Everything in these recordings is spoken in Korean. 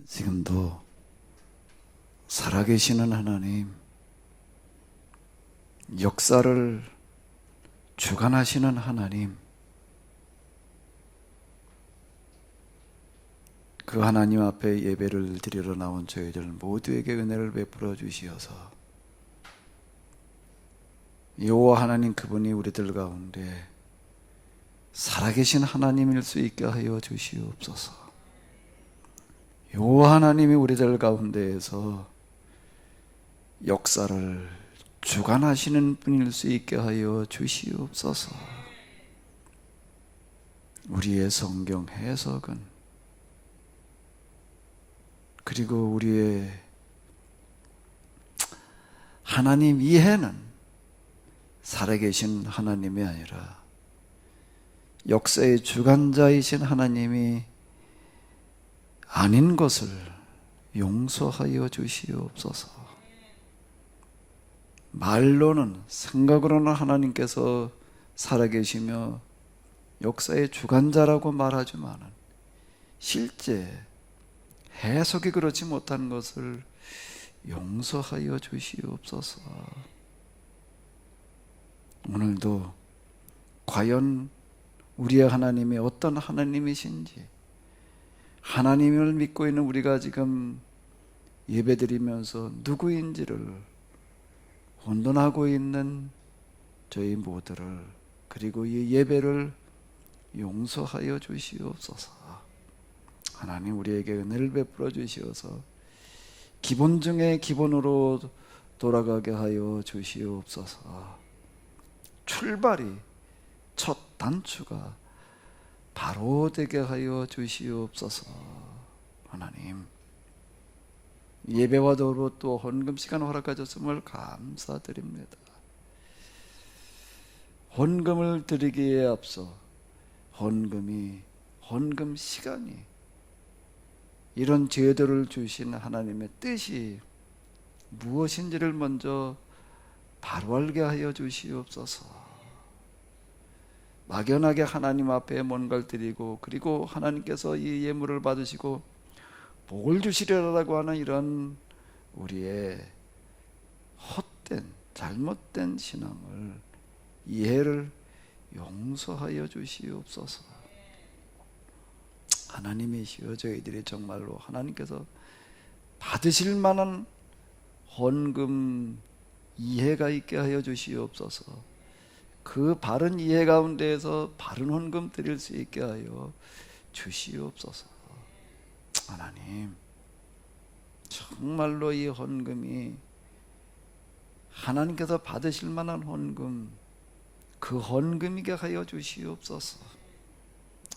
지금도 살아계시는 하나님, 역사를 주관하시는 하나님, 그 하나님 앞에 예배를 드리러 나온 저희들 모두에게 은혜를 베풀어 주시어서 여호와 하나님, 그분이 우리들 가운데 살아계신 하나님일 수 있게 하여 주시옵소서. 여호와 하나님이 우리들 가운데에서 역사를 주관하시는 분일 수 있게 하여 주시옵소서. 우리의 성경 해석은, 그리고 우리의 하나님 이해는 살아계신 하나님이 아니라 역사의 주관자이신 하나님이 아닌 것을 용서하여 주시옵소서. 말로는, 생각으로는 하나님께서 살아계시며 역사의 주관자라고 말하지만은 실제 해석이 그렇지 못한 것을 용서하여 주시옵소서. 오늘도 과연 우리의 하나님이 어떤 하나님이신지, 하나님을 믿고 있는 우리가 지금 예배드리면서 누구인지를 혼돈하고 있는 저희 모두를, 그리고 이 예배를 용서하여 주시옵소서. 하나님, 우리에게 은혜를 베풀어 주시어서 기본 중에 기본으로 돌아가게 하여 주시옵소서. 출발이, 첫 단추가 바로 되게 하여 주시옵소서. 하나님, 예배와 더불어 또 헌금 시간 허락하셨음을 감사드립니다. 헌금을 드리기에 앞서 헌금 시간이 이런 제도를 주신 하나님의 뜻이 무엇인지를 먼저 바로 알게 하여 주시옵소서. 막연하게 하나님 앞에 뭔가를 드리고, 그리고 하나님께서 이 예물을 받으시고 복을 주시려고 하는 이런 우리의 헛된, 잘못된 신앙을, 이해를 용서하여 주시옵소서. 하나님이시여, 저희들이 정말로 하나님께서 받으실 만한 헌금 이해가 있게 하여 주시옵소서. 그 바른 이해 가운데에서 바른 헌금 드릴 수 있게 하여 주시옵소서. 하나님, 정말로 이 헌금이 하나님께서 받으실 만한 헌금, 그 헌금이게 하여 주시옵소서.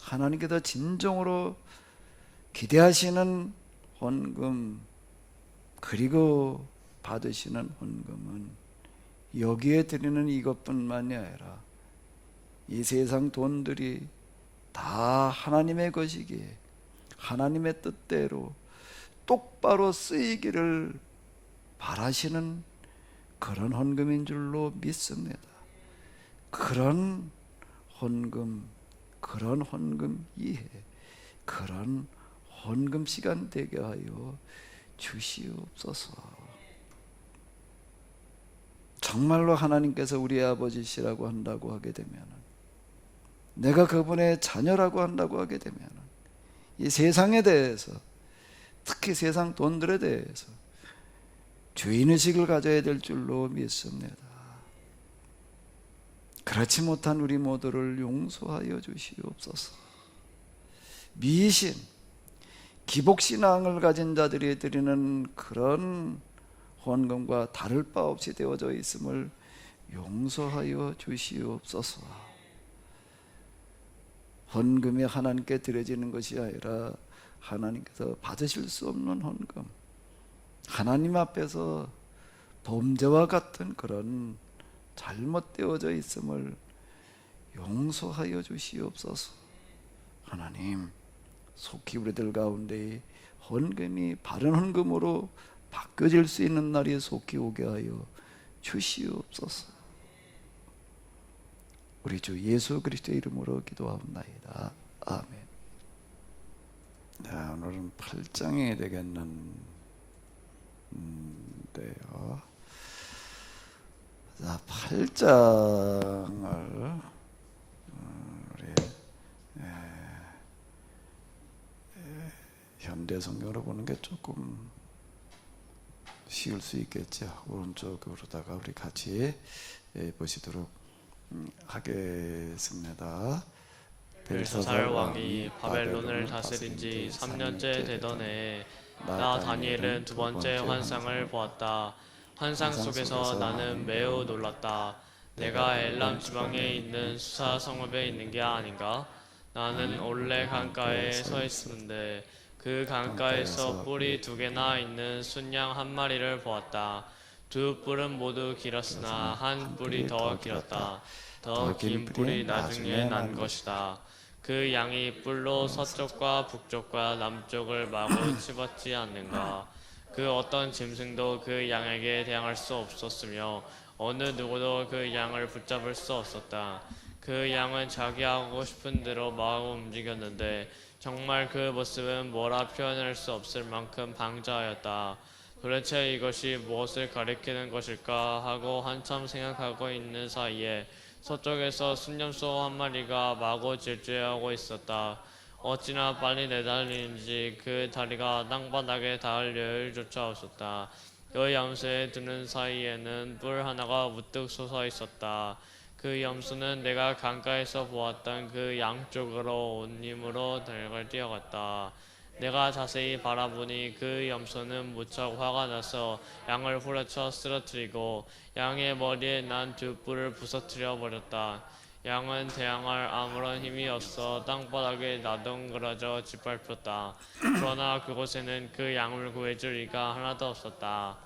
하나님께서 진정으로 기대하시는 헌금, 그리고 받으시는 헌금은 여기에 드리는 이것뿐만이 아니라 이 세상 돈들이 다 하나님의 것이기에 하나님의 뜻대로 똑바로 쓰이기를 바라시는 그런 헌금인 줄로 믿습니다. 그런 헌금, 그런 헌금 이해, 그런 헌금 시간 되게 하여 주시옵소서. 정말로 하나님께서 우리의 아버지시라고 한다고 하게 되면, 내가 그분의 자녀라고 한다고 하게 되면, 이 세상에 대해서, 특히 세상 돈들에 대해서 주인의식을 가져야 될 줄로 믿습니다. 그렇지 못한 우리 모두를 용서하여 주시옵소서. 미신, 기복신앙을 가진 자들이 드리는 그런 헌금과 다를 바 없이 되어져 있음을 용서하여 주시옵소서. 헌금이 하나님께 드려지는 것이 아니라 하나님께서 받으실 수 없는 헌금, 하나님 앞에서 범죄와 같은 그런 잘못되어져 있음을 용서하여 주시옵소서. 하나님, 속히 우리들 가운데 헌금이 바른 헌금으로 바뀌어질 수 있는 날이 속히 오게 하여 주시옵소서. 우리 주 예수 그리스도의 이름으로 기도하옵나이다. 아멘. 자, 오늘은 8장이 되겠는데요. 자, 8장을 우리 현대 성경으로 보는 게 조금 쉬울 수 있겠죠. 오른쪽으로다가 우리 같이 보시도록 하겠습니다. 벨사살 왕이 바벨론을 다스린 지 3년째 되던 해에 나 다니엘은 두 번째 환상을 보았다. 환상 속에서 나는 매우 놀랐다. 내가 엘람 지방에 있는 수사 성읍에 있는 게 아닌가? 나는 올레 강가에 서 있었는데 그 강가에서 뿔이 2개나 있는 순양 1마리를 보았다. 2뿔은 모두 길었으나 한 뿔이 더 길었다. 더 긴 뿔이 나중에 난 것이다. 그 양이 뿔로 서쪽과 북쪽과 남쪽을 마구 치받지 않는가? 그 어떤 짐승도 그 양에게 대항할 수 없었으며 어느 누구도 그 양을 붙잡을 수 없었다. 그 양은 자기 하고 싶은 대로 마구 움직였는데 정말 그 모습은 뭐라 표현할 수 없을 만큼 방자하였다. 도대체 이것이 무엇을 가리키는 것일까 하고 한참 생각하고 있는 사이에 서쪽에서 순념소 1마리가 마구 질주하고 있었다. 어찌나 빨리 내달리는지 그 다리가 땅바닥에 닿을 여유조차 없었다. 그 염소에 드는 사이에는 뿔 하나가 우뚝 솟아 있었다. 그 염소는 내가 강가에서 보았던 그 양쪽으로 온 힘으로 덜걸 뛰어갔다. 내가 자세히 바라보니 그 염소는 무척 화가 나서 양을 후려쳐 쓰러뜨리고 양의 머리에 난 2뿔을 부서뜨려 버렸다. 양은 대항할 아무런 힘이 없어 땅바닥에 나동그러져 짓밟혔다. 그러나 그곳에는 그 양을 구해줄 이가 하나도 없었다.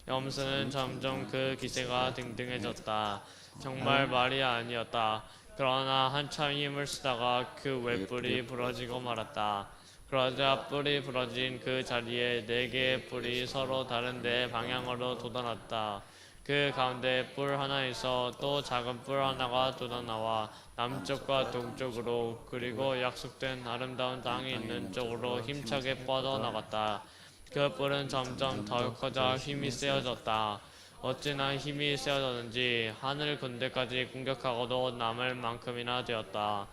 염소는 점점 그 기세가 등등해졌다. 정말 말이 아니었다. 그러나 한참 힘을 쓰다가 그 외뿔이 부러지고 말았다. 그러자 뿔이 부러진 그 자리에 4개의 뿔이 서로 다른 데 방향으로 돋아났다. 그 가운데 뿔 하나에서 또 작은 뿔 하나가 돋아나와 남쪽과 동쪽으로 그리고 약속된 아름다운 땅이 있는 쪽으로 힘차게 뻗어나갔다. 그 뿔은 점점 더 커져 힘이 세어졌다. 어찌나 힘이 세어졌는지 하늘 군대까지 공격하고도 남을 만큼이나 되었다.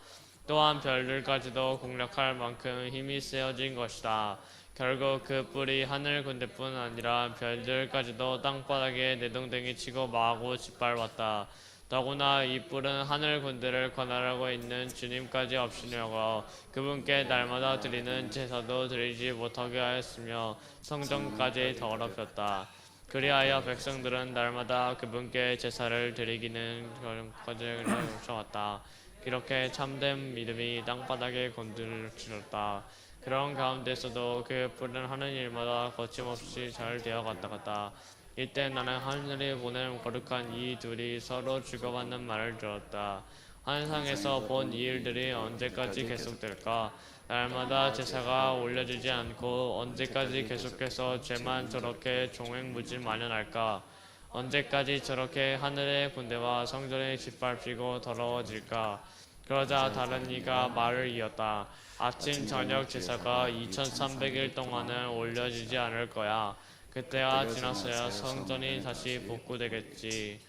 또한 별들까지도 공략할 만큼 힘이 세어진 것이다. 결국 그 뿔이 하늘 군대뿐 아니라 별들까지도 땅바닥에 내동댕이 치고 마구 짓밟았다. 더구나 이 뿔은 하늘 군대를 권하라고 있는 주님까지 없이려고 그분께 날마다 드리는 제사도 드리지 못하게 하였으며 성전까지 더럽혔다. 그리하여 백성들은 날마다 그분께 제사를 드리기는 그런까지 쫓아왔다. 이렇게 참된 믿음이 땅바닥에 건드렸다. 그런 가운데서도 그 뿔은 하는 일마다 거침없이 잘 되어갔다 갔다. 이때 나는 하늘이 보낸 거룩한 이 둘이 서로 주고받는 말을 들었다. 환상에서 본 이 일들이 언제까지 계속될까? 날마다 제사가 올려지지 않고 언제까지 계속해서 죄만 저렇게 종횡무진 만연할까? 언제까지 저렇게 하늘의 군대와 성전이 짓밟히고 더러워질까? 그러자 다른 이가 말을 이었다. 아침 저녁 제사가 2300일 동안은 올려지지 않을 거야. 그때가 지났어야 성전이 다시 복구되겠지.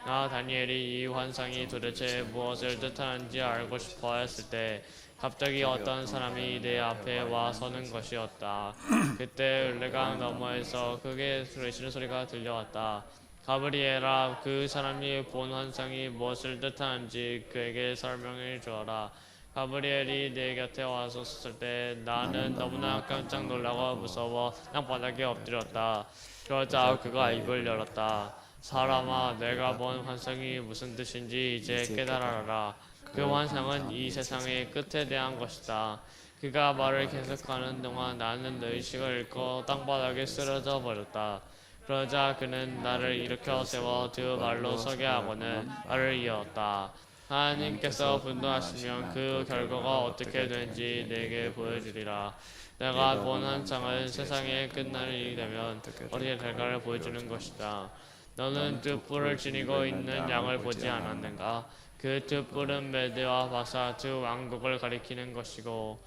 나 다니엘이 이 환상이 도대체 무엇을 뜻하는지 알고 싶어 했을 때 갑자기 어떤 사람이 내 앞에 와 서는 것이었다. 그때 을레강 너머에서 크게 외치는 소리가 들려왔다. 가브리엘아, 그 사람이 본 환상이 무엇을 뜻하는지 그에게 설명해 주어라. 가브리엘이 내 곁에 와서 섰을 때 나는 너무나 깜짝 놀라고 무서워 땅바닥에 엎드렸다. 그러자 그가 입을 열었다. 사람아, 내가 본 환상이 무슨 뜻인지 이제 깨달아라. 그 환상은 이 세상의 끝에 대한 것이다. 그가 말을 계속하는 동안 나는 의식을 잃고 땅바닥에 쓰러져 버렸다. 그러자 그는 나를 일으켜 세워 두 발로 서게 하고는 말을 이었다. 하나님께서 분노하시면 그 결과가 어떻게 되는지 내게 보여주리라. 내가 본 환상은 세상의 끝날이 되면 어떻게 될까를 보여주는 것이다. 너는 두 뿔을 지니고 있는 양을 보지 않았는가? 그 두 뿔은 메대와 바사 두 왕국을 가리키는 것이고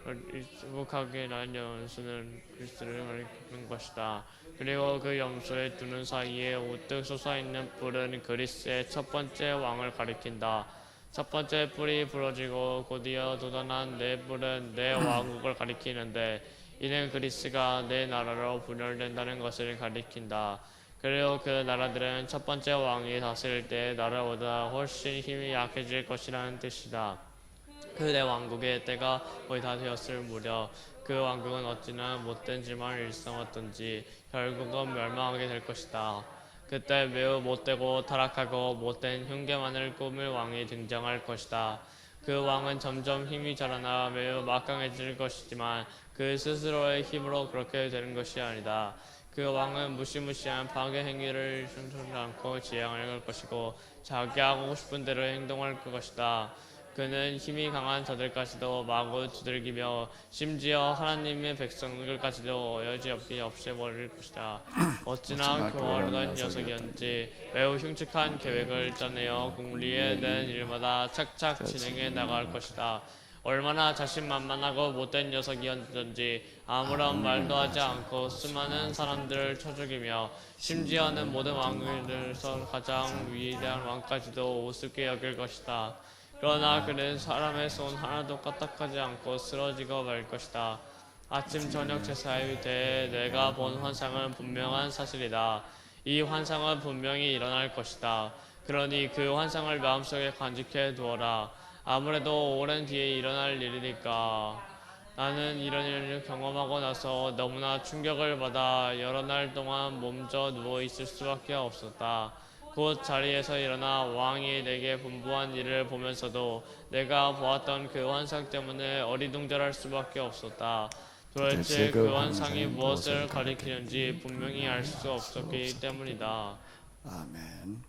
일복하게 난 연수는 그리스도를 가리키는 것이다. 그리고 그 염소의 두 눈 사이에 우뚝 솟아있는 뿔은 그리스의 첫 번째 왕을 가리킨다. 첫 번째 뿔이 부러지고 곧이어 돋아난 네 뿔은 네 왕국을 가리키는데 이는 그리스가 네 나라로 분열된다는 것을 가리킨다. 그리고 그 나라들은 첫 번째 왕이 다스릴 때 나라보다 훨씬 힘이 약해질 것이라는 뜻이다. 그 내 왕국의 때가 거의 다 되었을 무렵 그 왕국은 어찌나 못된 짓만 일삼았던지 결국은 멸망하게 될 것이다. 그때 매우 못되고 타락하고 못된 흉계만을 꾸밀 왕이 등장할 것이다. 그 왕은 점점 힘이 자라나 매우 막강해질 것이지만 그 스스로의 힘으로 그렇게 되는 것이 아니다. 그 왕은 무시무시한 파괴 행위를 멈추지 않고 지향할 것이고 자기 하고 싶은 대로 행동할 것이다. 그는 힘이 강한 자들까지도 마구 두들기며 심지어 하나님의 백성들까지도 여지없이 없애버릴 것이다. 어찌나 교활하던 녀석이었는지 매우 흉측한 계획을 짜내어 궁리에 대한 일마다 착착 진행해 나갈 것이다. 얼마나 자신만만하고 못된 녀석이었던지 아무런 말도 하지 않고 수많은 사람들을 쳐 죽이며 심지어는 모든 왕들에서 가장 위대한 왕까지도 우습게 여길 것이다. 그러나 그는 사람의 손 하나도 까딱하지 않고 쓰러지고 말 것이다. 아침 저녁 제사에 대해 내가 본 환상은 분명한 사실이다. 이 환상은 분명히 일어날 것이다. 그러니 그 환상을 마음속에 간직해 두어라. 아무래도 오랜 뒤에 일어날 일이니까. 나는 이런 일을 경험하고 나서 너무나 충격을 받아 여러 날 동안 몸져 누워 있을 수밖에 없었다. 곧 자리에서 일어나 왕이 내게 분부한 일을 보면서도 내가 보았던 그 환상 때문에 어리둥절할 수밖에 없었다. 도대체 그 환상이 무엇을 가리키는지 분명히 알 수 없었기 때문이다. 아멘.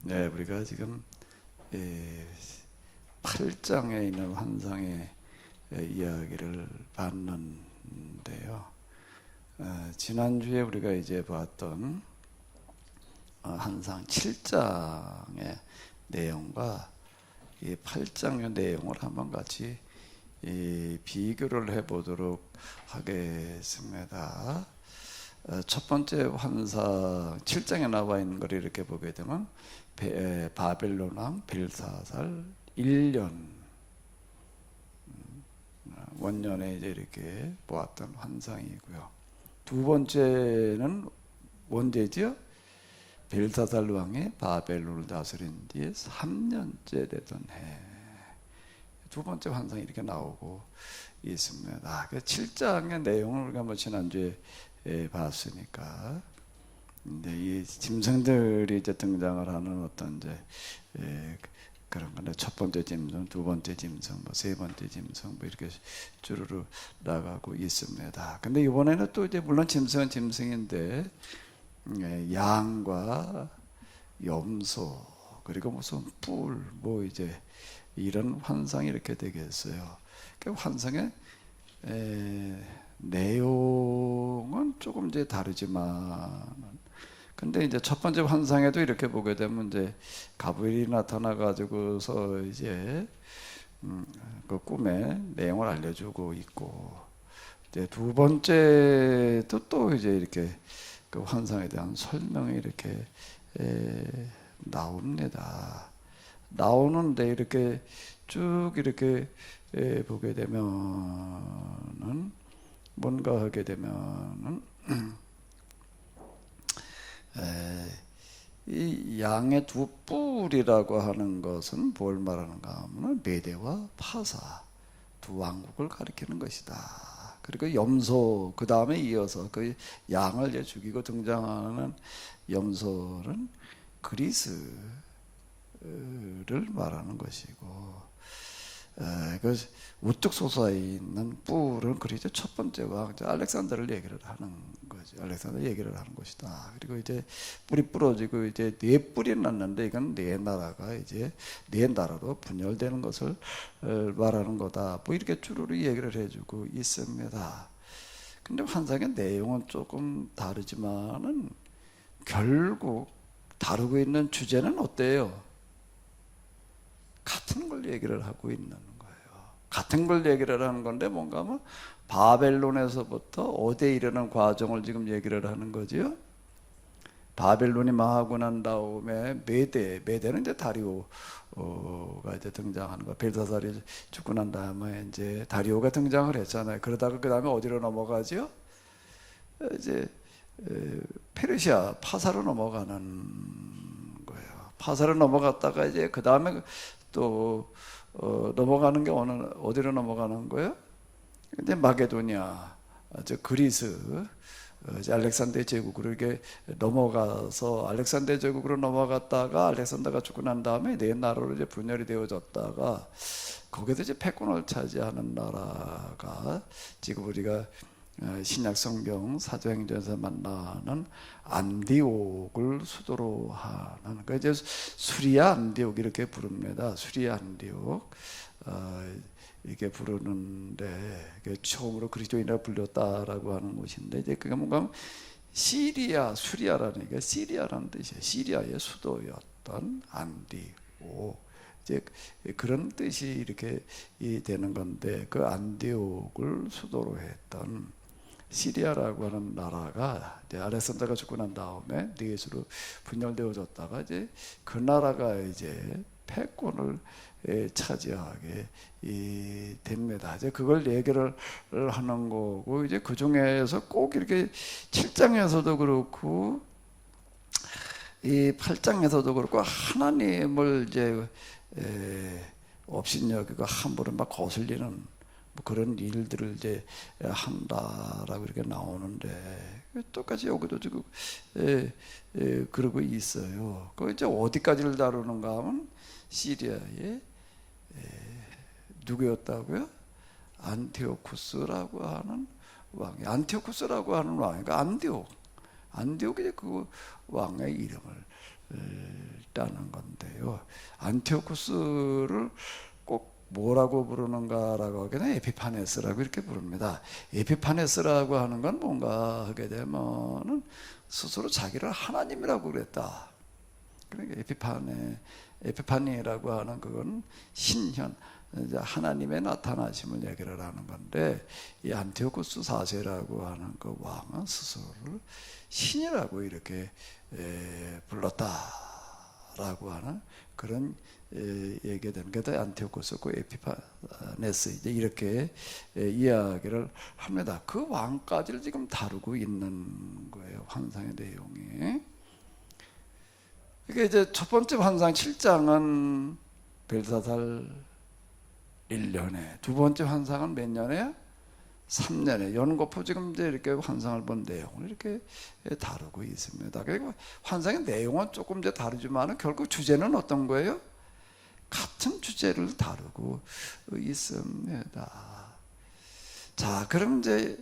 네, 우리가 지금 8장에 있는 환상의 이야기를 봤는데요. 지난주에 우리가 이제 봤던 환상 7장의 내용과 이 8장의 내용을 한번 같이 비교를 해보도록 하겠습니다. 첫 번째 환상 7장에 나와 있는 걸 이렇게 보게 되면 바벨론 왕 벨사살 1년 원년에 이제 이렇게 보았던 환상이고요. 두 번째는 언제지요? 벨사살 왕이 바벨론을 다스린 뒤에 3년째 되던 해. 두 번째 환상이 이렇게 나오고 있습니다. 그 7장의 내용을 우리가 지난주에 봤으니까 이제 이 짐승들이 이제 등장을 하는 어떤 이제 그런 건데 첫 번째 짐승, 두 번째 짐승, 세 번째 짐승 이렇게 주르르 나가고 있습니다. 근데 이번에는 또 이제 물론 짐승은 짐승인데 양과 염소 그리고 무슨 뿔 이제 이런 환상이 이렇게 되겠어요. 그 환상의 내용은 조금 이제 다르지만 근데 이제 첫 번째 환상에도 이렇게 보게 되면 이제 가브리엘이 나타나 가지고서 이제 그 꿈의 내용을 알려주고 있고 이제 두 번째도 또 이제 이렇게 그 환상에 대한 설명이 이렇게 나옵니다. 나오는데 이렇게 쭉 이렇게 보게 되면은 뭔가 하게 되면은 이 양의 두 뿔이라고 하는 것은 뭘 말하는가 하면 메대와 파사 두 왕국을 가리키는 것이다. 그리고 염소 그 다음에 이어서 그 양을 이제 죽이고 등장하는 염소는 그리스를 말하는 것이고 그 우뚝 솟아있는 뿔은 그리스 첫 번째 왕 알렉산더를 얘기를 하는 거죠. 알렉산더 얘기를 하는 것이다. 그리고 이제 뿔이 부러지고 이제 네 뿔이 났는데 이건 네 나라가 이제 네 나라로 분열되는 것을 말하는 거다. 이렇게 주르르 얘기를 해주고 있습니다. 근데 환상의 내용은 조금 다르지만은 결국 다루고 있는 주제는 어때요? 같은 걸 얘기를 하고 있는 거예요. 같은 걸 얘기를 하는 건데 뭔가 하면 바벨론에서부터 어디에 이르는 과정을 지금 얘기를 하는 거지요. 바벨론이 망하고 난 다음에 메대는 이제 다리오가 이제 등장하는 거야. 벨사살이 죽고 난 다음에 이제 다리오가 등장을 했잖아요. 그러다가 그 다음에 어디로 넘어가지요? 이제 페르시아 파사로 넘어가는 거예요. 파사로 넘어갔다가 이제 그 다음에 또 넘어가는 게 어디로 넘어가는 거예요? 이제 마게도니아, 그리스, 이제 알렉산더 제국으로 이렇게 넘어가서 알렉산더 제국으로 넘어갔다가 알렉산더가 죽고 난 다음에 네 나라로 이제 분열이 되어졌다가 거기서 이제 패권을 차지하는 나라가 지금 우리가 신약 성경 사도행전에서 만나는 안디옥을 수도로 하는 그 이제 수리아 안디옥 이렇게 부릅니다. 수리아 안디옥 이렇게 부르는데 처음으로 그리스도인이라 불렸다라고 하는 곳인데 이제 그게 뭔가 시리아 수리아라는 게 시리아라는 뜻이에요. 시리아의 수도였던 안디옥. 이제 그런 뜻이 이렇게 되는 건데 그 안디옥을 수도로 했던 시리아라고 하는 나라가 이제 알렉산더가 죽고 난 다음에 네 개수로 분열되어졌다가 이제 그 나라가 이제 패권을 차지하게 됩니다. 이제 그걸 얘기를 하는 거고 이제 그 중에서 꼭 이렇게 7장에서도 그렇고 이 8장에서도 그렇고 하나님을 이제 업신여기고 함부로 막 거슬리는 뭐 그런 일들을 이제 한다라고 이렇게 나오는데 똑같이 여기도 지금 그러고 있어요. 그 이제 어디까지를 다루는가 하면 시리아의 누구였다고요? 안티오쿠스라고 하는 왕이 안티오쿠스라고 하는 왕이니까 안디옥이 그 왕의 이름을 따는 건데요. 안티오쿠스를 꼭 뭐라고 부르는가라고 하게 되면 에피파네스라고 이렇게 부릅니다. 에피파네스라고 하는 건 뭔가 하게 되면은 스스로 자기를 하나님이라고 그랬다. 그러니까 에피파니라고 하는 그건 신현, 하나님의 나타나심을 얘기를 하는 건데 이 안티오쿠스 4세라고 하는 그 왕은 스스로를 신이라고 이렇게 불렀다라고 하는 그런 얘기가 되는 게 안티오쿠스고 에피파네스 이제 이렇게 이야기를 합니다. 그 왕까지를 지금 다루고 있는 거예요. 환상의 내용이. 이게 이제 첫 번째 환상 7장은 벨사살 1년에, 두 번째 환상은 몇 년에? 3년에 연거푸 지금 이제 이렇게 환상을 본 내용을 이렇게 다루고 있습니다. 그리고 환상의 내용은 조금 이제 다르지만 결국 주제는 어떤 거예요? 같은 주제를 다루고 있습니다. 자, 그럼 이제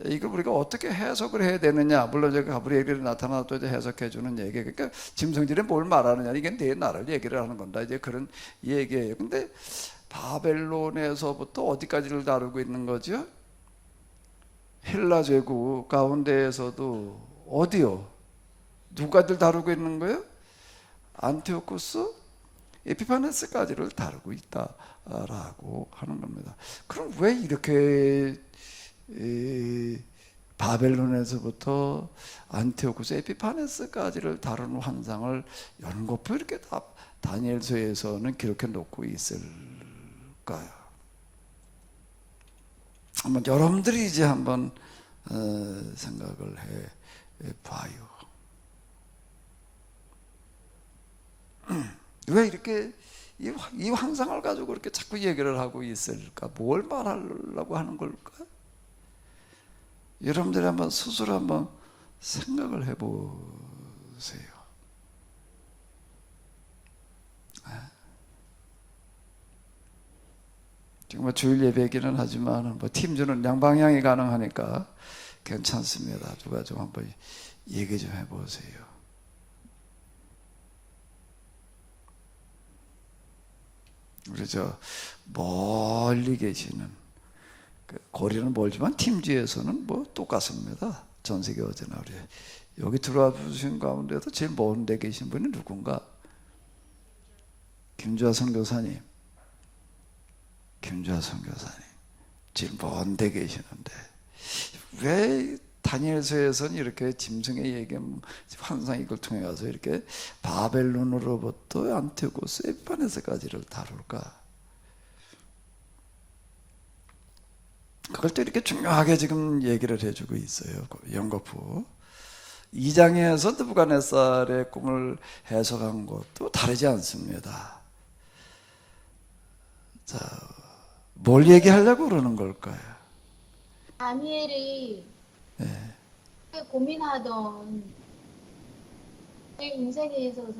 이걸 우리가 어떻게 해석을 해야 되느냐? 물론 제가 가브리엘이 나타나서 또 이제 해석해 주는 얘기. 그러니까 짐승들이 뭘 말하느냐? 이게 내 나라를 얘기를 하는 건다. 이제 그런 얘기예요. 근데 바벨론에서부터 어디까지를 다루고 있는 거죠? 헬라 제국 가운데에서도 어디요? 누가들 다루고 있는 거예요? 안티오쿠스, 에피파네스까지를 다루고 있다라고 하는 겁니다. 그럼 왜 이렇게 바벨론에서부터 안티오쿠스, 에피파네스까지를 다루는 환상을 연거푸 이렇게 다니엘서에서는 기록해 놓고 있을까요? 한번 여러분들이 이제 한번 생각을 해 봐요. 왜 이렇게 이 환상을 가지고 이렇게 자꾸 얘기를 하고 있을까? 뭘 말하려고 하는 걸까? 여러분들이 한번 스스로 한번 생각을 해 보세요. 지금 뭐 주일 예배기는 하지만 뭐 팀주는 양방향이 가능하니까 괜찮습니다. 누가 좀 한번 얘기 좀 해보세요. 우리 저 멀리 계시는 거리는 멀지만 팀주에서는 뭐 똑같습니다. 전 세계 어디나 우리 여기 들어와 주신 가운데서 제일 먼 데 계신 분이 누군가? 김주하 선교사님. 김주하 선교사님 지금 먼데 계시는데 왜 다니엘서에서는 이렇게 짐승의 얘기, 환상 이걸 통해 가서 이렇게 바벨론으로부터 안티오코스 에피파네스까지를 다룰까? 그걸 또 이렇게 중요하게 지금 얘기를 해주고 있어요. 연거푸 2장에서 느부갓네살의 꿈을 해석한 것도 다르지 않습니다. 자, 뭘 얘기하려고 그러는 걸까요? 다니엘이 네. 고민하던 제 인생에 있어서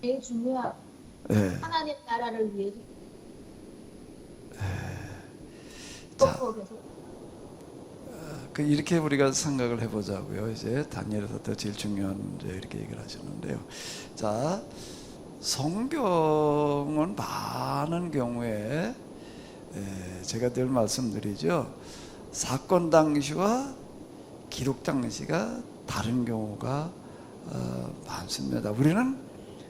제일 중요한 네. 하나님 나라를 위해서 자, 계속 이렇게 우리가 생각을 해보자고요. 이제 다니엘에서 제일 중요한 이제 이렇게 얘기를 하셨는데요. 자, 성경은 많은 경우에 제가 늘 말씀드리죠. 사건 당시와 기록 당시가 다른 경우가 많습니다. 우리는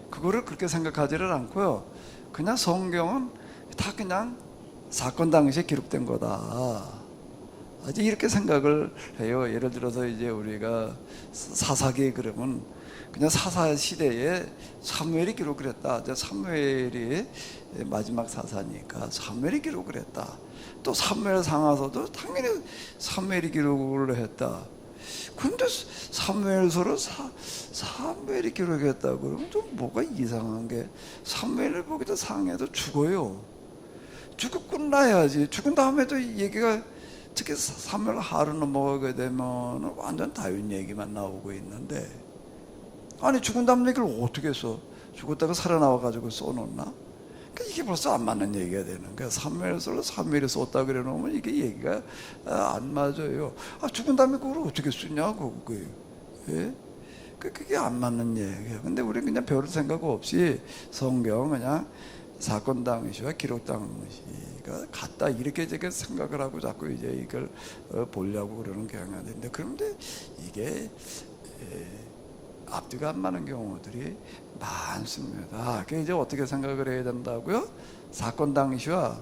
그거를 그렇게 생각하지를 않고요. 그냥 성경은 다 그냥 사건 당시에 기록된 거다. 이제 이렇게 생각을 해요. 예를 들어서 이제 우리가 사사기 그러면 그냥 사사 시대에 사무엘이 기록을 했다. 사무엘이 마지막 사사니까 사무엘이 기록을 했다. 또 사무엘 상하서도 당연히 사무엘이 기록을 했다. 근데 사무엘서로 사무엘이 기록했다 그러면 좀 뭐가 이상한 게 사무엘을 보기도 상해도 죽어요. 죽고 끝나야지. 죽은 다음에도 얘기가 특히 사무엘 하루 넘어가게 되면 완전 다윈 얘기만 나오고 있는데 아니 죽은 다음 얘기를 어떻게 써? 죽었다가 살아나와 가지고 써놓나? 그러니까 이게 벌써 안 맞는 얘기가 되는 거야. 사무엘서로 사무엘이 썼다 그래 놓으면 이게 얘기가 안 맞아요. 죽은 다음에 그걸 어떻게 쓰냐고 그게. 예? 그게 안 맞는 얘기야. 근데 우리는 그냥 별 생각 없이 성경 그냥 사건 당시와 기록 당시가 같다 이렇게 제가 생각을 하고 자꾸 이제 이걸 보려고 그러는 경향이 있는데 그런데 이게 앞뒤가 안 맞는 경우들이 많습니다. 그게 이제 어떻게 생각을 해야 된다고요? 사건 당시와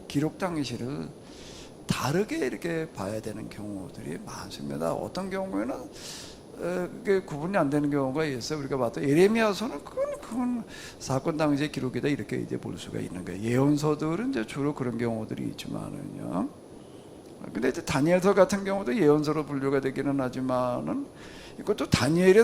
기록 당시를 다르게 이렇게 봐야 되는 경우들이 많습니다. 어떤 경우에는 그게 구분이 안 되는 경우가 있어요. 우리가 봤던 예레미야서는 그건 사건 당시의 기록이다 이렇게 이제 볼 수가 있는 거예요. 예언서들은 이제 주로 그런 경우들이 있지만은요. 근데 이제 다니엘서 같은 경우도 예언서로 분류가 되기는 하지만은 이것도 다니엘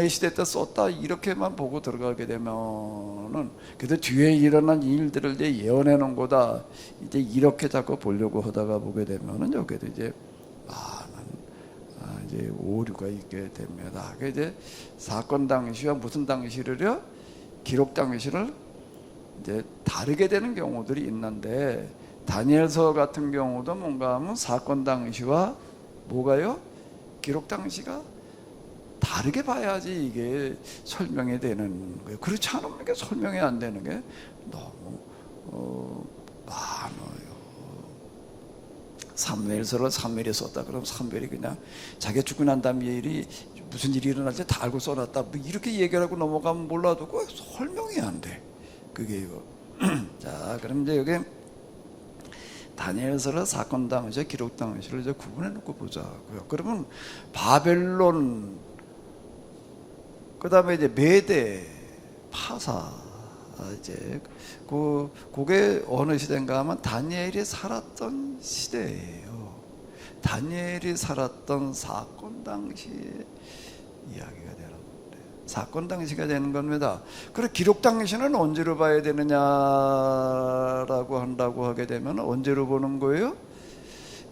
시대 때 썼다 이렇게만 보고 들어가게 되면은 그래도 뒤에 일어난 일들을 이제 예언해 놓은 거다 이제 이렇게 자꾸 보려고 하다가 보게 되면은 여기도 이제 많은 이제 오류가 있게 됩니다. 그 이제 사건 당시와 무슨 당시를요 기록 당시를 이제 다르게 되는 경우들이 있는데 다니엘서 같은 경우도 뭔가 하면 사건 당시와 뭐가요 기록 당시가 다르게 봐야지 이게 설명이 되는 거예요. 그렇지 않으면 이게 설명이 안 되는 게 너무 많아요. 사무엘서를 사무엘이 썼다 그러면 사무엘이 그냥 자기가 죽고 난 다음 일이 무슨 일이 일어날지 다 알고 써놨다 뭐 이렇게 얘기하고 넘어가면 몰라도 그 설명이 안 돼. 그게요. 자, 그럼 이제 여기 다니엘서를 사건 당시, 기록 당시를 이제 구분해 놓고 보자고요. 그러면 바벨론 그 다음에 이제 메대, 파사, 이제, 그게 어느 시대인가 하면 다니엘이 살았던 시대예요. 다니엘이 살았던 사건 당시의 이야기가 되는 건데, 사건 당시가 되는 겁니다. 그리고 기록 당시는 언제로 봐야 되느냐라고 한다고 하게 되면 언제로 보는 거예요?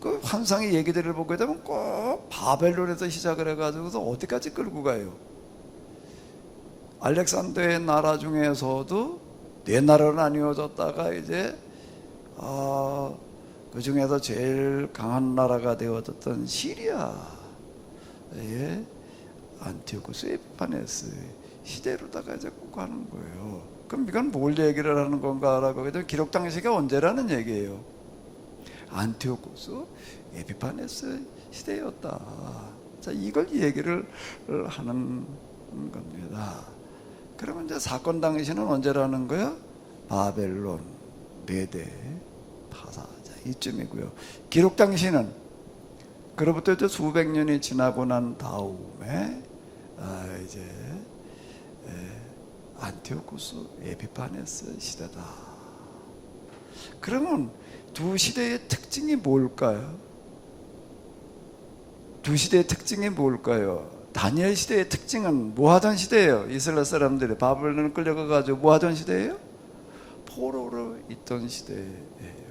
그 환상의 얘기들을 보게 되면 꼭 바벨론에서 시작을 해가지고서 어디까지 끌고 가요? 알렉산더의 나라 중에서도 네 나라로 나뉘어졌다가 이제 그 중에서 제일 강한 나라가 되어졌던 시리아의 안티오코스 에피파네스 시대로다가 이제 꼭 가는 거예요. 그럼 이건 뭘 얘기를 하는 건가라고 하게 되면 기록 당시가 언제라는 얘기예요. 안티오코스 에피파네스 시대였다. 자, 이걸 얘기를 하는 겁니다. 그러면 이제 사건 당시는 언제라는 거야? 바벨론, 메대, 파사. 이쯤이고요. 기록 당시는 그로부터 이제 수백 년이 지나고 난 다음에 이제 안티오쿠스 에피파네스 시대다. 그러면 두 시대의 특징이 뭘까요? 두 시대의 특징이 뭘까요? 다니엘 시대의 특징은 뭐 하던 시대예요? 이스라엘 사람들이 바벨론을 끌려가가지고 뭐 하던 시대예요? 포로로 있던 시대예요.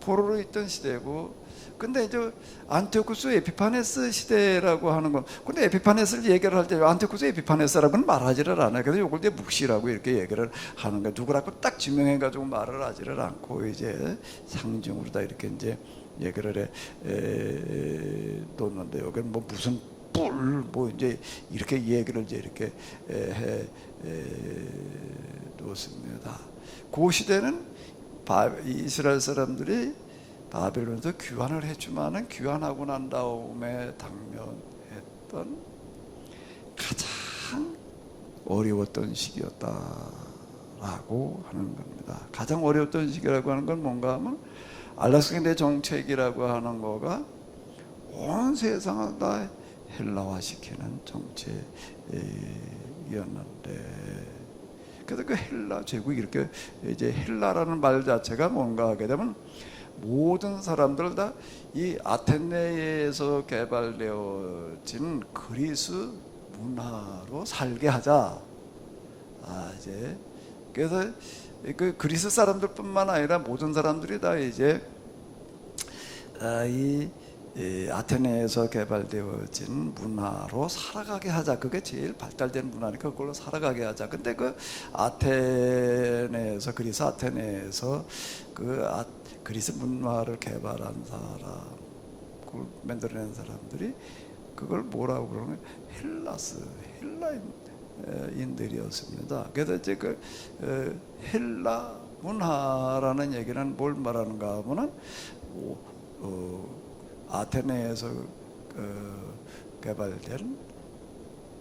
포로로 있던 시대고, 근데 이제 안티오쿠스 에피파네스 시대라고 하는 건, 근데 에피파네스를 얘기를 할 때 안티오쿠스 에피파네스라고는 말하지를 않아요. 그래서 이걸 이제 묵시라고 이렇게 얘기를 하는 거예요. 누구라고 딱 지명해가지고 말을 하지를 않고 이제 상징으로 다 이렇게 이제 얘기를 놓는데, 여기는 뭐 무슨 뿔 뭐 이제 이렇게 얘기를 이제 이렇게 놓습니다. 그 시대는 이스라엘 사람들이 바벨론에서 귀환을 했지만은 귀환하고 난 다음에 당면했던 가장 어려웠던 시기였다라고 하는 겁니다. 가장 어려웠던 시기라고 하는 건 뭔가 하면 알렉산더 정책이라고 하는 거가 온 세상을 다 헬라화시키는 정책이었는데, 그래서 그 헬라 제국이 이렇게 이제 헬라라는 말 자체가 뭔가 하게 되면 모든 사람들 다 이 아테네에서 개발되어진 그리스 문화로 살게 하자. 이제 그래서 그 그리스 사람들뿐만 아니라 모든 사람들이 다 이제 이 아테네에서 개발되어진 문화로 살아가게 하자. 그게 제일 발달된 문화니까 그걸로 살아가게 하자. 근데 그 아테네에서, 그리스 아테네에서 그리스 문화를 개발한 사람, 그걸 만들어낸 사람들이 그걸 뭐라고 그러는 거예요? 헬라인들이었습니다. 그래서 이제 그 헬라 문화라는 얘기는 뭘 말하는가 하면은 아테네에서 개발된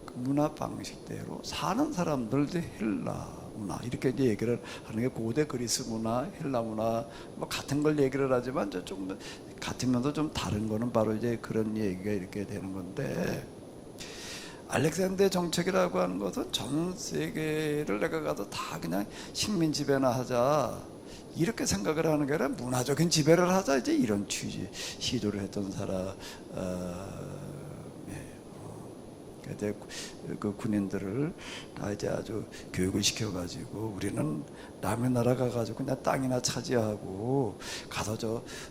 그 문화 방식대로 사는 사람들도 헬라 문화 이렇게 이제 얘기를 하는 게 고대 그리스 문화, 헬라 문화 뭐 같은 걸 얘기를 하지만 조금 같으면서 좀 다른 거는 바로 이제 그런 얘기가 이렇게 되는 건데, 알렉산더 정책이라고 하는 것은 전 세계를 내가 가서 다 그냥 식민 지배나 하자 이렇게 생각을 하는 게 아니라 문화적인 지배를 하자 이제 이런 취지 시도를 했던 사람이에요. 그때 그 군인들을 다 이제 아주 교육을 시켜가지고 우리는 남의 나라 가가지고 그냥 땅이나 차지하고 가서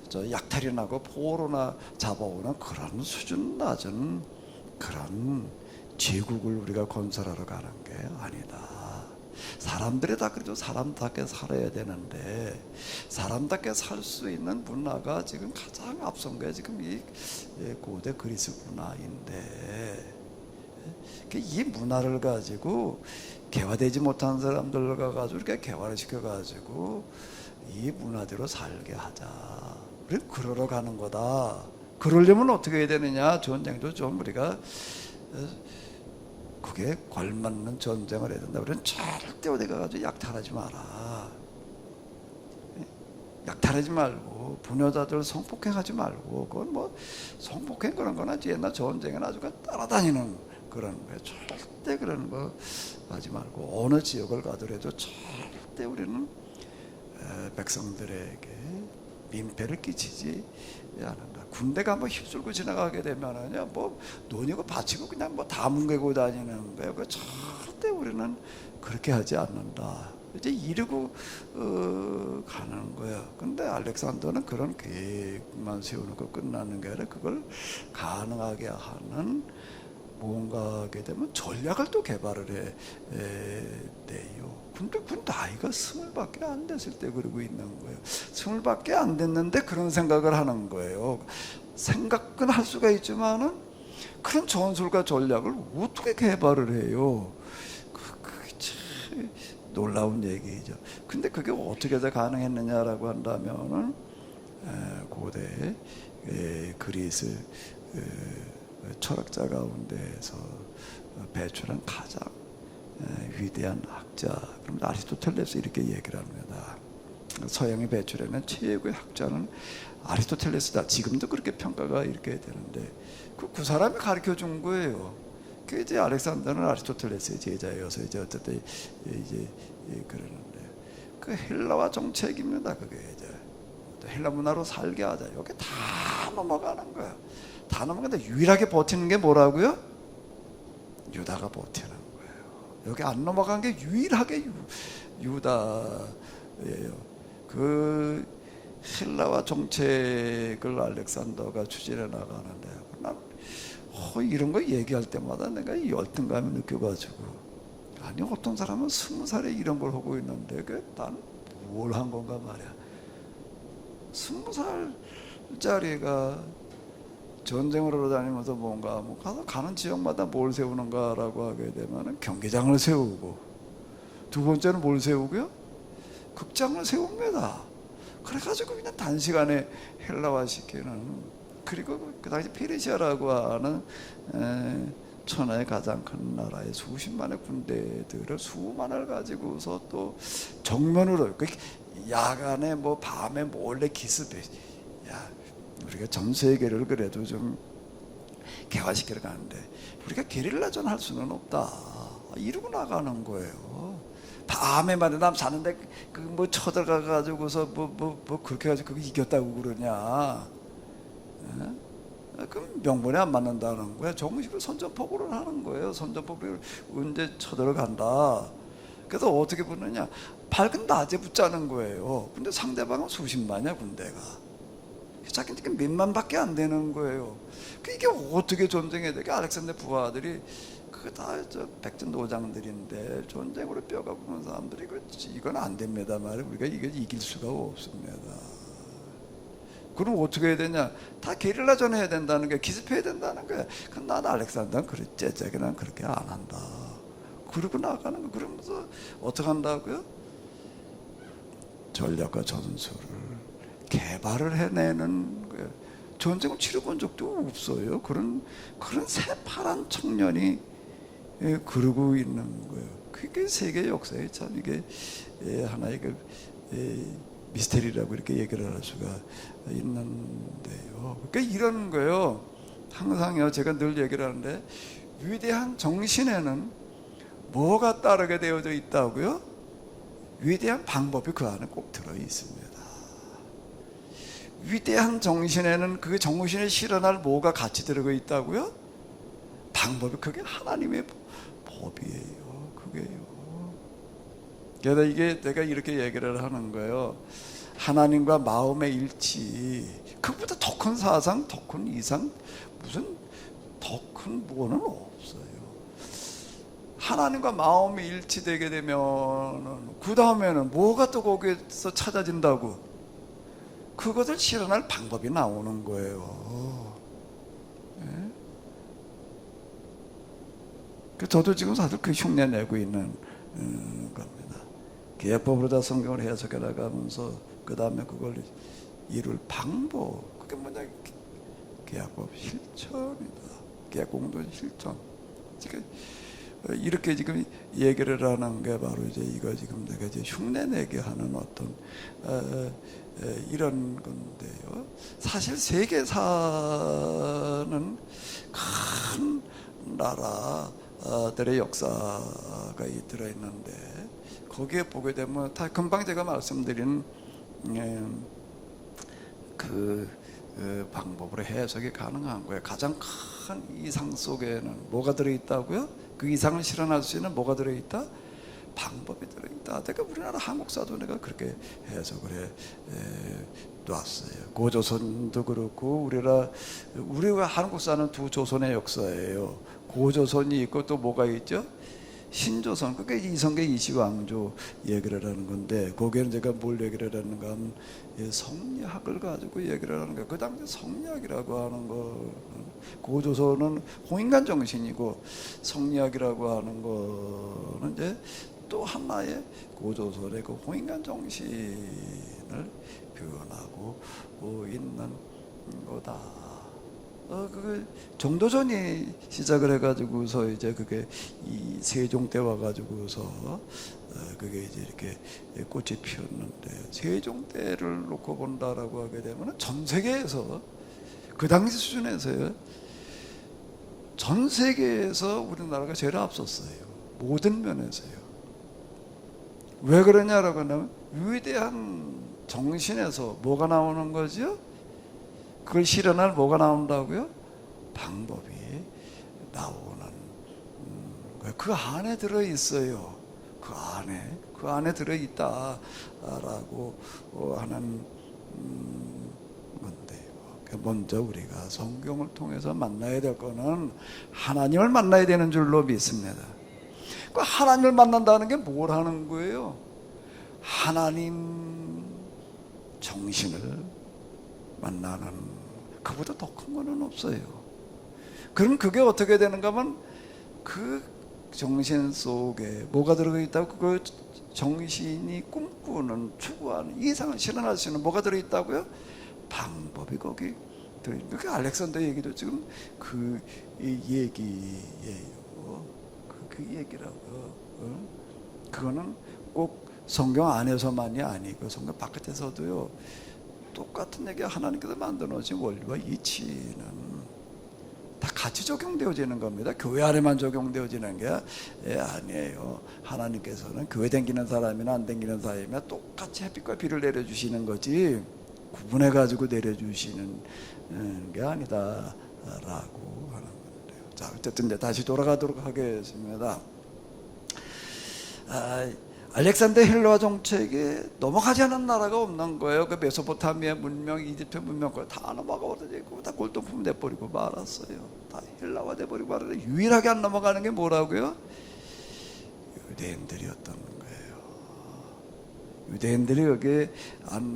저 약탈이 나고 포로나 잡아오는 그런 수준 낮은 그런 제국을 우리가 건설하러 가는 게 아니다. 사람들이 다 그래도 사람답게 살아야 되는데 사람답게 살 수 있는 문화가 지금 가장 앞선 게 지금 이 고대 그리스 문화인데, 이 문화를 가지고 개화되지 못한 사람들을 가지고 이렇게 개화를 시켜가지고 이 문화대로 살게 하자. 우리 그러러 가는 거다. 그러려면 어떻게 해야 되느냐? 전쟁도 좀 우리가 그게 걸맞는 전쟁을 해야 된다. 우리는 절대 어디 가가지고 약탈하지 마라. 약탈하지 말고 부녀자들 성폭행하지 말고, 그건 뭐 성폭행 그런 거나 옛날 전쟁에는 아주 따라다니는 그런 거예요. 절대 그런 거 하지 말고 어느 지역을 가더라도 절대 우리는 백성들에게 민폐를 끼치지 않는다. 군대가 뭐 휩쓸고 지나가게 되면은요, 뭐 논이고 밭이고 그냥 뭐 다 뭉개고 다니는 거예요. 그 절대 우리는 그렇게 하지 않는다. 이제 이러고 가는 거예요. 근데 알렉산더는 그런 계획만 세워놓고 끝나는 게 아니라 그걸 가능하게 하는 뭔가 하게 되면 전략을 또 개발을 해내요. 근데 그 나이가 20밖에 안 됐을 때 그러고 있는 거예요. 20밖에 안 됐는데 그런 생각을 하는 거예요. 생각은 할 수가 있지만은 그런 전술과 전략을 어떻게 개발을 해요? 그게 참 놀라운 얘기죠. 근데 그게 어떻게 해서 가능했느냐라고 한다면은 고대 그리스 철학자 가운데에서 배출한 가장 위대한 학자, 그럼 아리스토텔레스 이렇게 얘기를 합니다. 서양이 배출해낸 최고의 학자는 아리스토텔레스다. 지금도 그렇게 평가가 이렇게 되는데 그 사람이 가르쳐 준 거예요. 그 이제 알렉산더는 아리스토텔레스의 제자여서 이제 어쨌든 이제 그러는데 그 헬라와 정책입니다. 그게 이제 헬라 문화로 살게 하자. 여기 다 넘어가는 거야. 다 넘어가는데 유일하게 버티는 게 뭐라고요? 유다가 버티는 거예요. 여기 안 넘어간 게 유일하게 유다예요. 그 헬라와 정책을 알렉산더가 추진해 나가는데 난 이런 거 얘기할 때마다 내가 이 열등감을 느껴가지고 아니 어떤 사람은 20살에 이런 걸 하고 있는데 난 뭘 한 건가 말이야. 20살짜리가 전쟁을 하러 다니면서 뭔가 뭐 가는 지역마다 뭘 세우는가라고 하게 되면 경기장을 세우고 두 번째는 뭘 세우고요? 극장을 세웁니다. 그래가지고 그냥 단시간에 헬라화시키는 그리고 그 당시 페르시아라고 하는 천하의 가장 큰 나라의 수십만의 군대들을 수만을 가지고서 또 정면으로 야간에 뭐 밤에 몰래 기습해. 야, 우리가 전 세계를 그래도 좀 개화시키러 가는데 우리가 게릴라전 할 수는 없다. 이러고 나가는 거예요. 밤에 만남 사는데 그 뭐 쳐들어가 가지고서 뭐 그렇게 가지고 그거 이겼다고 그러냐? 그럼 명분에 안 맞는다는 거야. 정식으로 선전포고를 하는 거예요. 선전포고를 언제 쳐들어간다. 그래서 어떻게 붙느냐? 밝은 낮에 붙자는 거예요. 근데 상대방은 수십만이야 군대가. 자기는 몇만밖에 안 되는 거예요. 이게 어떻게 전쟁해야 돼? 알렉산더 부하들이 그거 다 백전 노장들인데 전쟁으로 뼈가 부은 사람들이 이건 안 됩니다 말이에요. 우리가 이거 이길 수가 없습니다. 그럼 어떻게 해야 되냐? 다 게릴라전 해야 된다는 거야. 기습해야 된다는 거야. 그럼 난 알렉산더는 그랬지. 난 그렇게 안 한다. 그러고 나가는 거. 그러면서 어떻게 한다고요? 전략과 전술을 개발을 해내는 거예요. 전쟁을 치러본 적도 없어요. 그런 새파란 청년이 그러고 있는 거예요. 그게 세계 역사에 참 이게 하나의 미스테리라고 이렇게 얘기를 할 수가 있는데요. 그러니까 이런 거예요. 항상요, 제가 늘 얘기를 하는데 위대한 정신에는 뭐가 따르게 되어져 있다고요? 위대한 방법이 그 안에 꼭 들어 있습니다. 위대한 정신에는 그 정신에 실현할 뭐가 같이 들어가 있다고요? 방법이 그게 하나님의 법이에요. 그게요. 그래서 이게 내가 이렇게 얘기를 하는 거예요. 하나님과 마음의 일치. 그보다 더 큰 사상, 더 큰 이상, 무슨 더 큰 뭐는 없어요. 하나님과 마음이 일치되게 되면 그 다음에는 뭐가 또 거기에서 찾아진다고? 그것을 실현할 방법이 나오는 거예요. 네? 저도 지금 사실 그 흉내 내고 있는 겁니다. 계약법으로 다 성경을 해석해 나가면서 그 다음에 그걸 이룰 방법, 그게 뭐냐? 계약법 실천이다. 계약 공동 실천. 이렇게 지금 얘기를 하는 게 바로 이제 이거 지금 내가 이제 흉내 내게 하는 어떤 이런 건데요. 사실 세계사는 큰 나라들의 역사가 들어있는데 거기에 보게 되면 다 금방 제가 말씀드린 그 방법으로 해석이 가능한 거예요. 가장 큰 이상 속에는 뭐가 들어있다고요? 그 이상을 실현할 수 있는 뭐가 들어있다? 방법이 들어있다. 내가 우리나라 한국사도 내가 그렇게 해석을 해 놨어요. 고조선도 그렇고 우리가 한국사는 두 조선의 역사예요. 고조선이 있고 또 뭐가 있죠? 신조선. 그게 이성계 이시왕조 얘기를 하는 건데 거기에는 제가 뭘 얘기를 하는가 하면 성리학을 가지고 얘기를 하는 거예요. 그 당시 성리학이라고 하는 거 고조선은 홍인간 정신이고 성리학이라고 하는 거는 이제 또 하나의 고조선의 그 홍인간 정신을 표현하고 있는 거다. 그 정도전이 시작을 해가지고서 이제 그게 이 세종 때 와가지고서 그게 이제 이렇게 꽃이 피었는데, 세종 때를 놓고 본다라고 하게 되면 전 세계에서 그 당시 수준에서요, 전 세계에서 우리나라가 제일 앞섰어요. 모든 면에서요. 왜 그러냐라고 하면 위대한 정신에서 뭐가 나오는 거죠? 그걸 실현할 뭐가 나온다고요? 방법이 나오는 거예요. 그 안에 들어 있어요. 그 안에 들어 있다라고 하는 건데요. 먼저 우리가 성경을 통해서 만나야 될 거는 하나님을 만나야 되는 줄로 믿습니다. 그 하나님을 만난다는 게 뭘 하는 거예요? 하나님 정신을 만나는, 그보다 더 큰 거는 없어요. 그럼 그게 어떻게 되는가 하면 그 정신 속에 뭐가 들어가 있다고? 그 정신이 꿈꾸는, 추구하는, 이상을 실현할 수 있는 뭐가 들어있다고요? 방법이 거기 들어있는. 그 알렉산더 얘기도 지금 그 얘기예요. 그 얘기라고. 그거는 꼭 성경 안에서만이 아니고 성경 바깥에서도요, 똑같은 얘기. 하나님께서 만들어 놓으신 원리와 이치는 다 같이 적용되어지는 겁니다. 교회 안에만 적용되어지는 게 아니에요. 하나님께서는 교회 댕기는 사람이나 안 댕기는 사람이나 똑같이 햇빛과 비를 내려주시는 거지 구분해 가지고 내려주시는 게 아니다라고 하는 건데요. 자, 어쨌든 이제 다시 돌아가도록 하겠습니다. 알렉산더 헬라와 정책에 넘어가지 않은 나라가 없는 거예요. 그 메소포타미아 문명, 이집트 문명 다 넘어가버리고 다 골동품 내버리고 말았어요. 다 헬라화 돼버리고 말았어요. 유일하게 안 넘어가는 게 뭐라고요? 유대인들이었던 거예요. 유대인들이 여기 안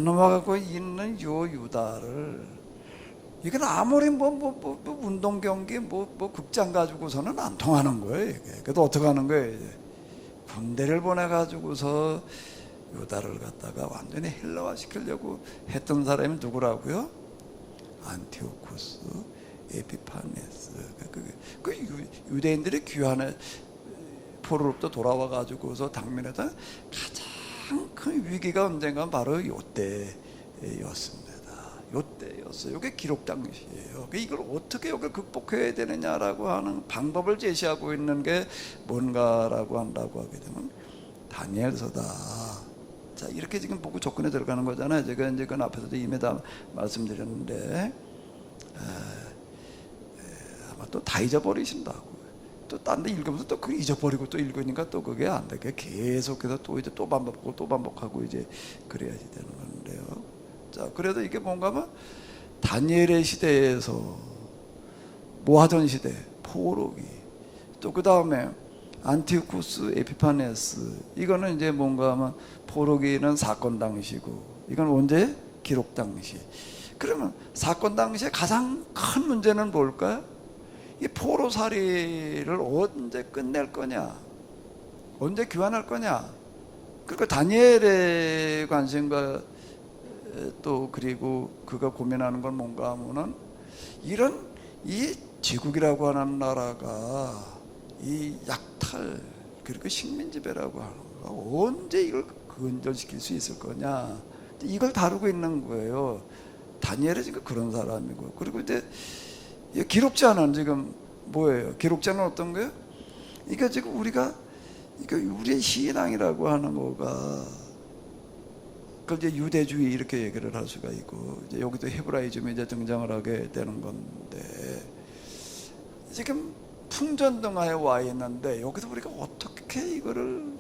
넘어가고 있는 요 유다를, 이건 아무리 운동 경기 극장 가지고서는 안 통하는 거예요. 이게. 그래도 어떻게 하는 거예요? 이제 군대를 보내 가지고서 유다를 갖다가 완전히 헬라화 시키려고 했던 사람이 누구라고요? 안티오쿠스 에피파네스. 그 유대인들이 귀환의 포로로부터 돌아와 가지고서 당면했던 가장 큰 위기가 언젠가 바로 이때였습니다. 요때였어요. 이게 기록 당시예요. 이걸 어떻게 여기 극복해야 되느냐라고 하는 방법을 제시하고 있는 게 뭔가라고 한다고 하게 되면 다니엘서다. 자, 이렇게 지금 보고 접근에 들어가는 거잖아요. 제가 이제 그 앞에서도 이미 다 말씀드렸는데, 아마 또 다 잊어버리신다고. 또 딴 데 읽으면서 또 그 잊어버리고 또 읽으니까 또 그게 안 되게 계속해서 또 이제 또 반복하고 또 반복하고 이제 그래야지 되는 건데요. 자, 그래도 이게 뭔가 하면 다니엘의 시대에서 뭐 하던 시대, 포로기, 또 그 다음에 안티오쿠스 에피파네스, 이거는 이제 뭔가 하면 포로기는 사건 당시고, 이건 언제? 기록 당시. 그러면 사건 당시에 가장 큰 문제는 뭘까요? 이 포로살이를 언제 끝낼 거냐, 언제 귀환할 거냐. 그러니까 다니엘의 관심과 또 그리고 그가 고민하는 건 뭔가 하면은, 이런 이 제국이라고 하는 나라가 이 약탈 그리고 식민지배라고 하는 거 언제 이걸 근절시킬 수 있을 거냐, 이걸 다루고 있는 거예요. 다니엘이 지금 그런 사람이고, 그리고 이제 기록자는 지금 뭐예요? 기록자는 어떤 거예요? 이게 지금 우리가 우리의 신앙이라고 하는 거가, 그걸 이제 유대주의 이렇게 얘기를 할 수가 있고, 이제 여기도 헤브라이즘이 이제 등장을 하게 되는 건데, 지금 풍전등하에 와 있는데 여기서 우리가 어떻게 이거를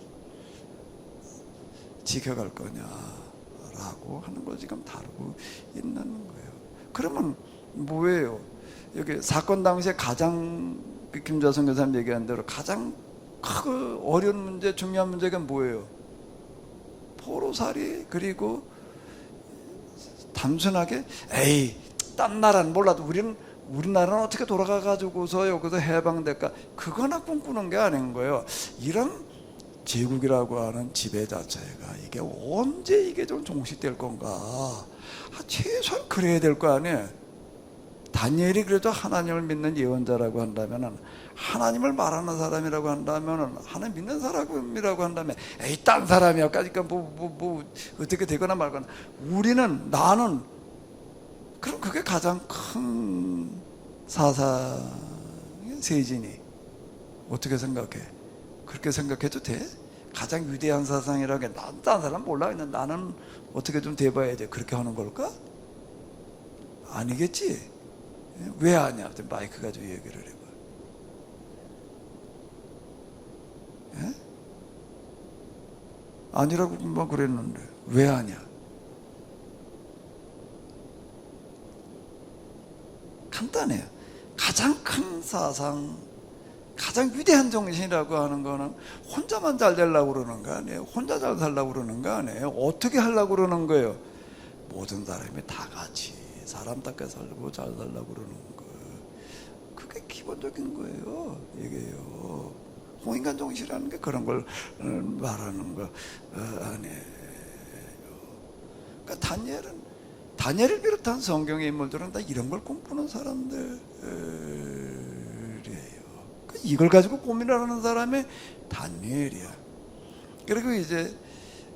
지켜갈 거냐라고 하는 걸 지금 다루고 있는 거예요. 그러면 뭐예요? 여기 사건 당시에 가장 김좌성 교사님 얘기한 대로 가장 크고 어려운 문제, 중요한 문제가 뭐예요? 포로살이. 그리고 단순하게 딴 나라는 몰라도 우리나라는 어떻게 돌아가 가지고서 여기서 해방될까, 그거나 꿈꾸는 게 아닌 거예요. 이런 제국이라고 하는 지배 자체가 이게 언제 이게 좀 종식될 건가? 최소한 그래야 될 거 아니에요. 다니엘이 그래도 하나님을 믿는 예언자라고 한다면은, 하나님을 말하는 사람이라고 한다면은, 하나님 믿는 사람이라고 한다면, 에이 딴 사람이야. 그러니까 뭐 어떻게 되거나 말거나. 나는 그럼 그게 가장 큰 사상의 세진이 어떻게 생각해? 그렇게 생각해도 돼? 가장 위대한 사상이라는 게, 딴 사람 몰라. 그냥 나는 어떻게 좀 돼봐야 돼. 그렇게 하는 걸까? 아니겠지? 왜 아냐? 마이크 가지고 얘기를 해봐. 예? 아니라고만 그랬는데 왜 아냐? 간단해요. 가장 큰 사상, 가장 위대한 정신이라고 하는 거는 혼자만 잘 되려고 그러는 거 아니에요. 혼자 잘 살려고 그러는 거 아니에요. 어떻게 하려고 그러는 거예요? 모든 사람이 다 같이 사람답게 살고 잘 살려고 그러는 거예요. 그게 기본적인 거예요. 이게요. 홍인간 정신이라는 게 그런 걸 말하는 거 아니에요. 그러니까 다니엘을 비롯한 성경의 인물들은 다 이런 걸 꿈꾸는 사람들이에요. 그러니까 이걸 가지고 고민을 하는 사람이 다니엘이야. 그리고 이제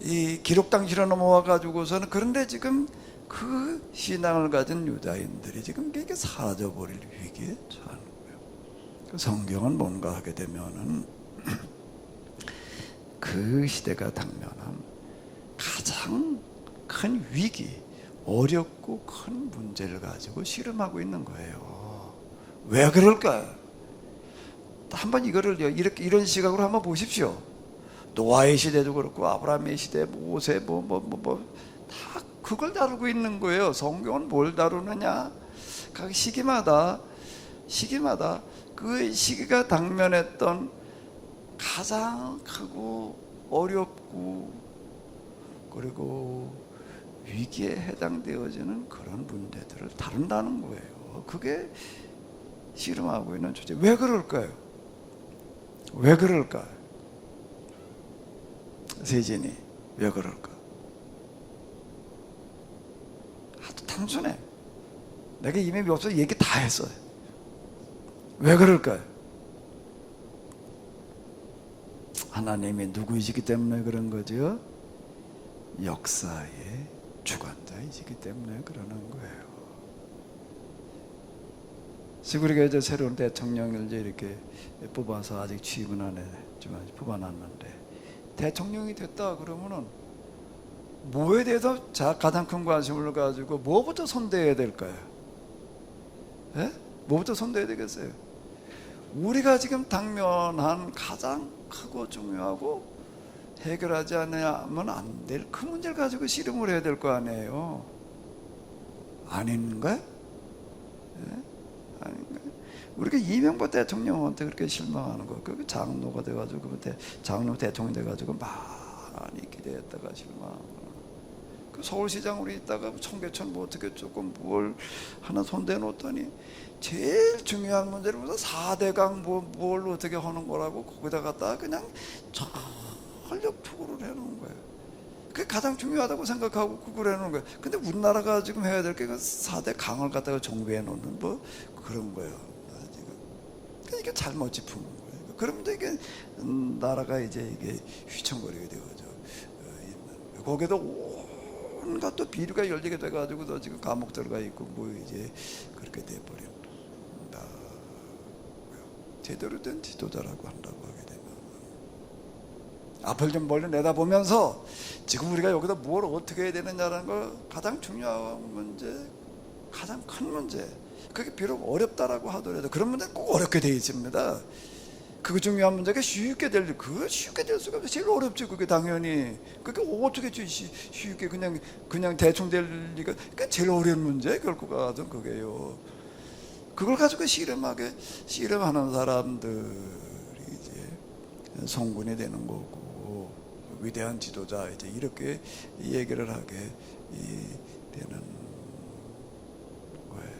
이 기록 당시로 넘어와 가지고서는, 그런데 지금 그 신앙을 가진 유다인들이 지금 이게 사라져버릴 위기에 처하는 거예요. 그 성경은 뭔가 하게 되면은 그 시대가 당면한 가장 큰 위기, 어렵고 큰 문제를 가지고 씨름하고 있는 거예요. 왜 그럴까요? 한번 이거를 이렇게 이런 시각으로 한번 보십시오. 노아의 시대도 그렇고 아브라함의 시대, 모세 다 그걸 다루고 있는 거예요. 성경은 뭘 다루느냐? 각 시기마다 그 시기가 당면했던 가장 크고 어렵고 그리고 위기에 해당되어지는 그런 문제들을 다룬다는 거예요. 그게 씨름하고 있는 주제. 왜 그럴까요? 왜 그럴까? 세진이 왜 그럴까? 아주 단순해. 내가 이미 몇 번 얘기 다 했어요. 왜 그럴까요? 하나님이 누구이시기 때문에 그런 거죠. 역사의 주관자이시기 때문에 그러는 거예요. 시구리가 이제 새로운 대통령을 이제 이렇게 뽑아서 아직 취임은 안 했지만 뽑아놨는데, 대통령이 됐다 그러면은 뭐에 대해서 가장 큰 관심을 가지고 뭐부터 손대야 될까요? 예? 뭐부터 손대야 되겠어요? 우리가 지금 당면한 가장 크고 중요하고 해결하지 않으면 안 될 그 문제를 가지고 씨름을 해야 될 거 아니에요. 아닌가요? 예? 아닌가요? 우리가 이명박 대통령한테 그렇게 실망하는 거, 그 장로가 돼가지고 장로 대통령 돼가지고 많이 기대했다가 실망. 그 서울시장으로 있다가 청계천 뭐 어떻게 조금 뭘 하나 손대 놓더니 제일 중요한 문제를 무슨 4대강 뭘 어떻게 하는 거라고 거기다 갖다가 그냥 전력 투구를 해놓은 거예요. 그게 가장 중요하다고 생각하고 그걸 해놓은 거예요. 근데 우리나라가 지금 해야 될 게 4대 강을 갖다가 정비해 놓는 뭐 그런 거예요. 지금 이게 잘못 짚은 거예요. 그러면 이게 나라가 이제 이게 휘청거리게 되어져 있는 거예요. 거기도 온갖 또 비리가 열리게 돼가지고 너 지금 감옥 들어가 있고 뭐 이제 그렇게 돼버린다. 제대로 된 지도자라고 한다고 하게 되면 앞을 좀 멀리 내다보면서 지금 우리가 여기다 뭘 어떻게 해야 되느냐라는 걸 가장 중요한 문제, 가장 큰 문제, 그게 비록 어렵다라고 하더라도 그런 문제는 꼭 어렵게 되어 있습니다. 그거 중요한 문제가 쉽게 될 수가 없어요. 제일 어렵죠. 그게 당연히. 그게 어떻게 쉽게 그냥 대충 될 리가. 그게 제일 어려운 문제 결국 가든 그게요. 그걸 가지고 씨름하는 사람들이 이제 성군이 되는 거고, 위대한 지도자 이제 이렇게 얘기를 하게 되는 거예요.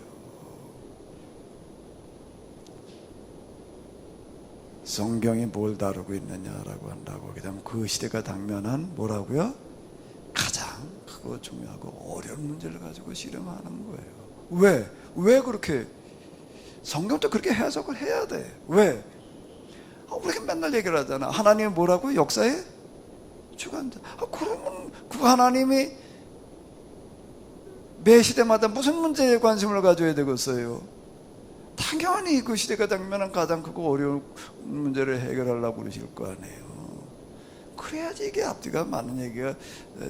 성경이 뭘 다루고 있느냐라고 한다고 하게 되면 그 시대가 당면한 뭐라고요? 가장 크고 중요하고 어려운 문제를 가지고 씨름하는 거예요. 왜 그렇게 성경도 그렇게 해석을 해야 돼? 왜? 우리가 맨날 얘기를 하잖아. 하나님이 뭐라고? 역사에 주관자. 그러면 그 하나님이 매 시대마다 무슨 문제에 관심을 가져야 되겠어요? 당연히 그 시대가 당면한 가장 크고 어려운 문제를 해결하려고 그러실 거 아니에요. 그래야지 이게 앞뒤가 맞는 얘기가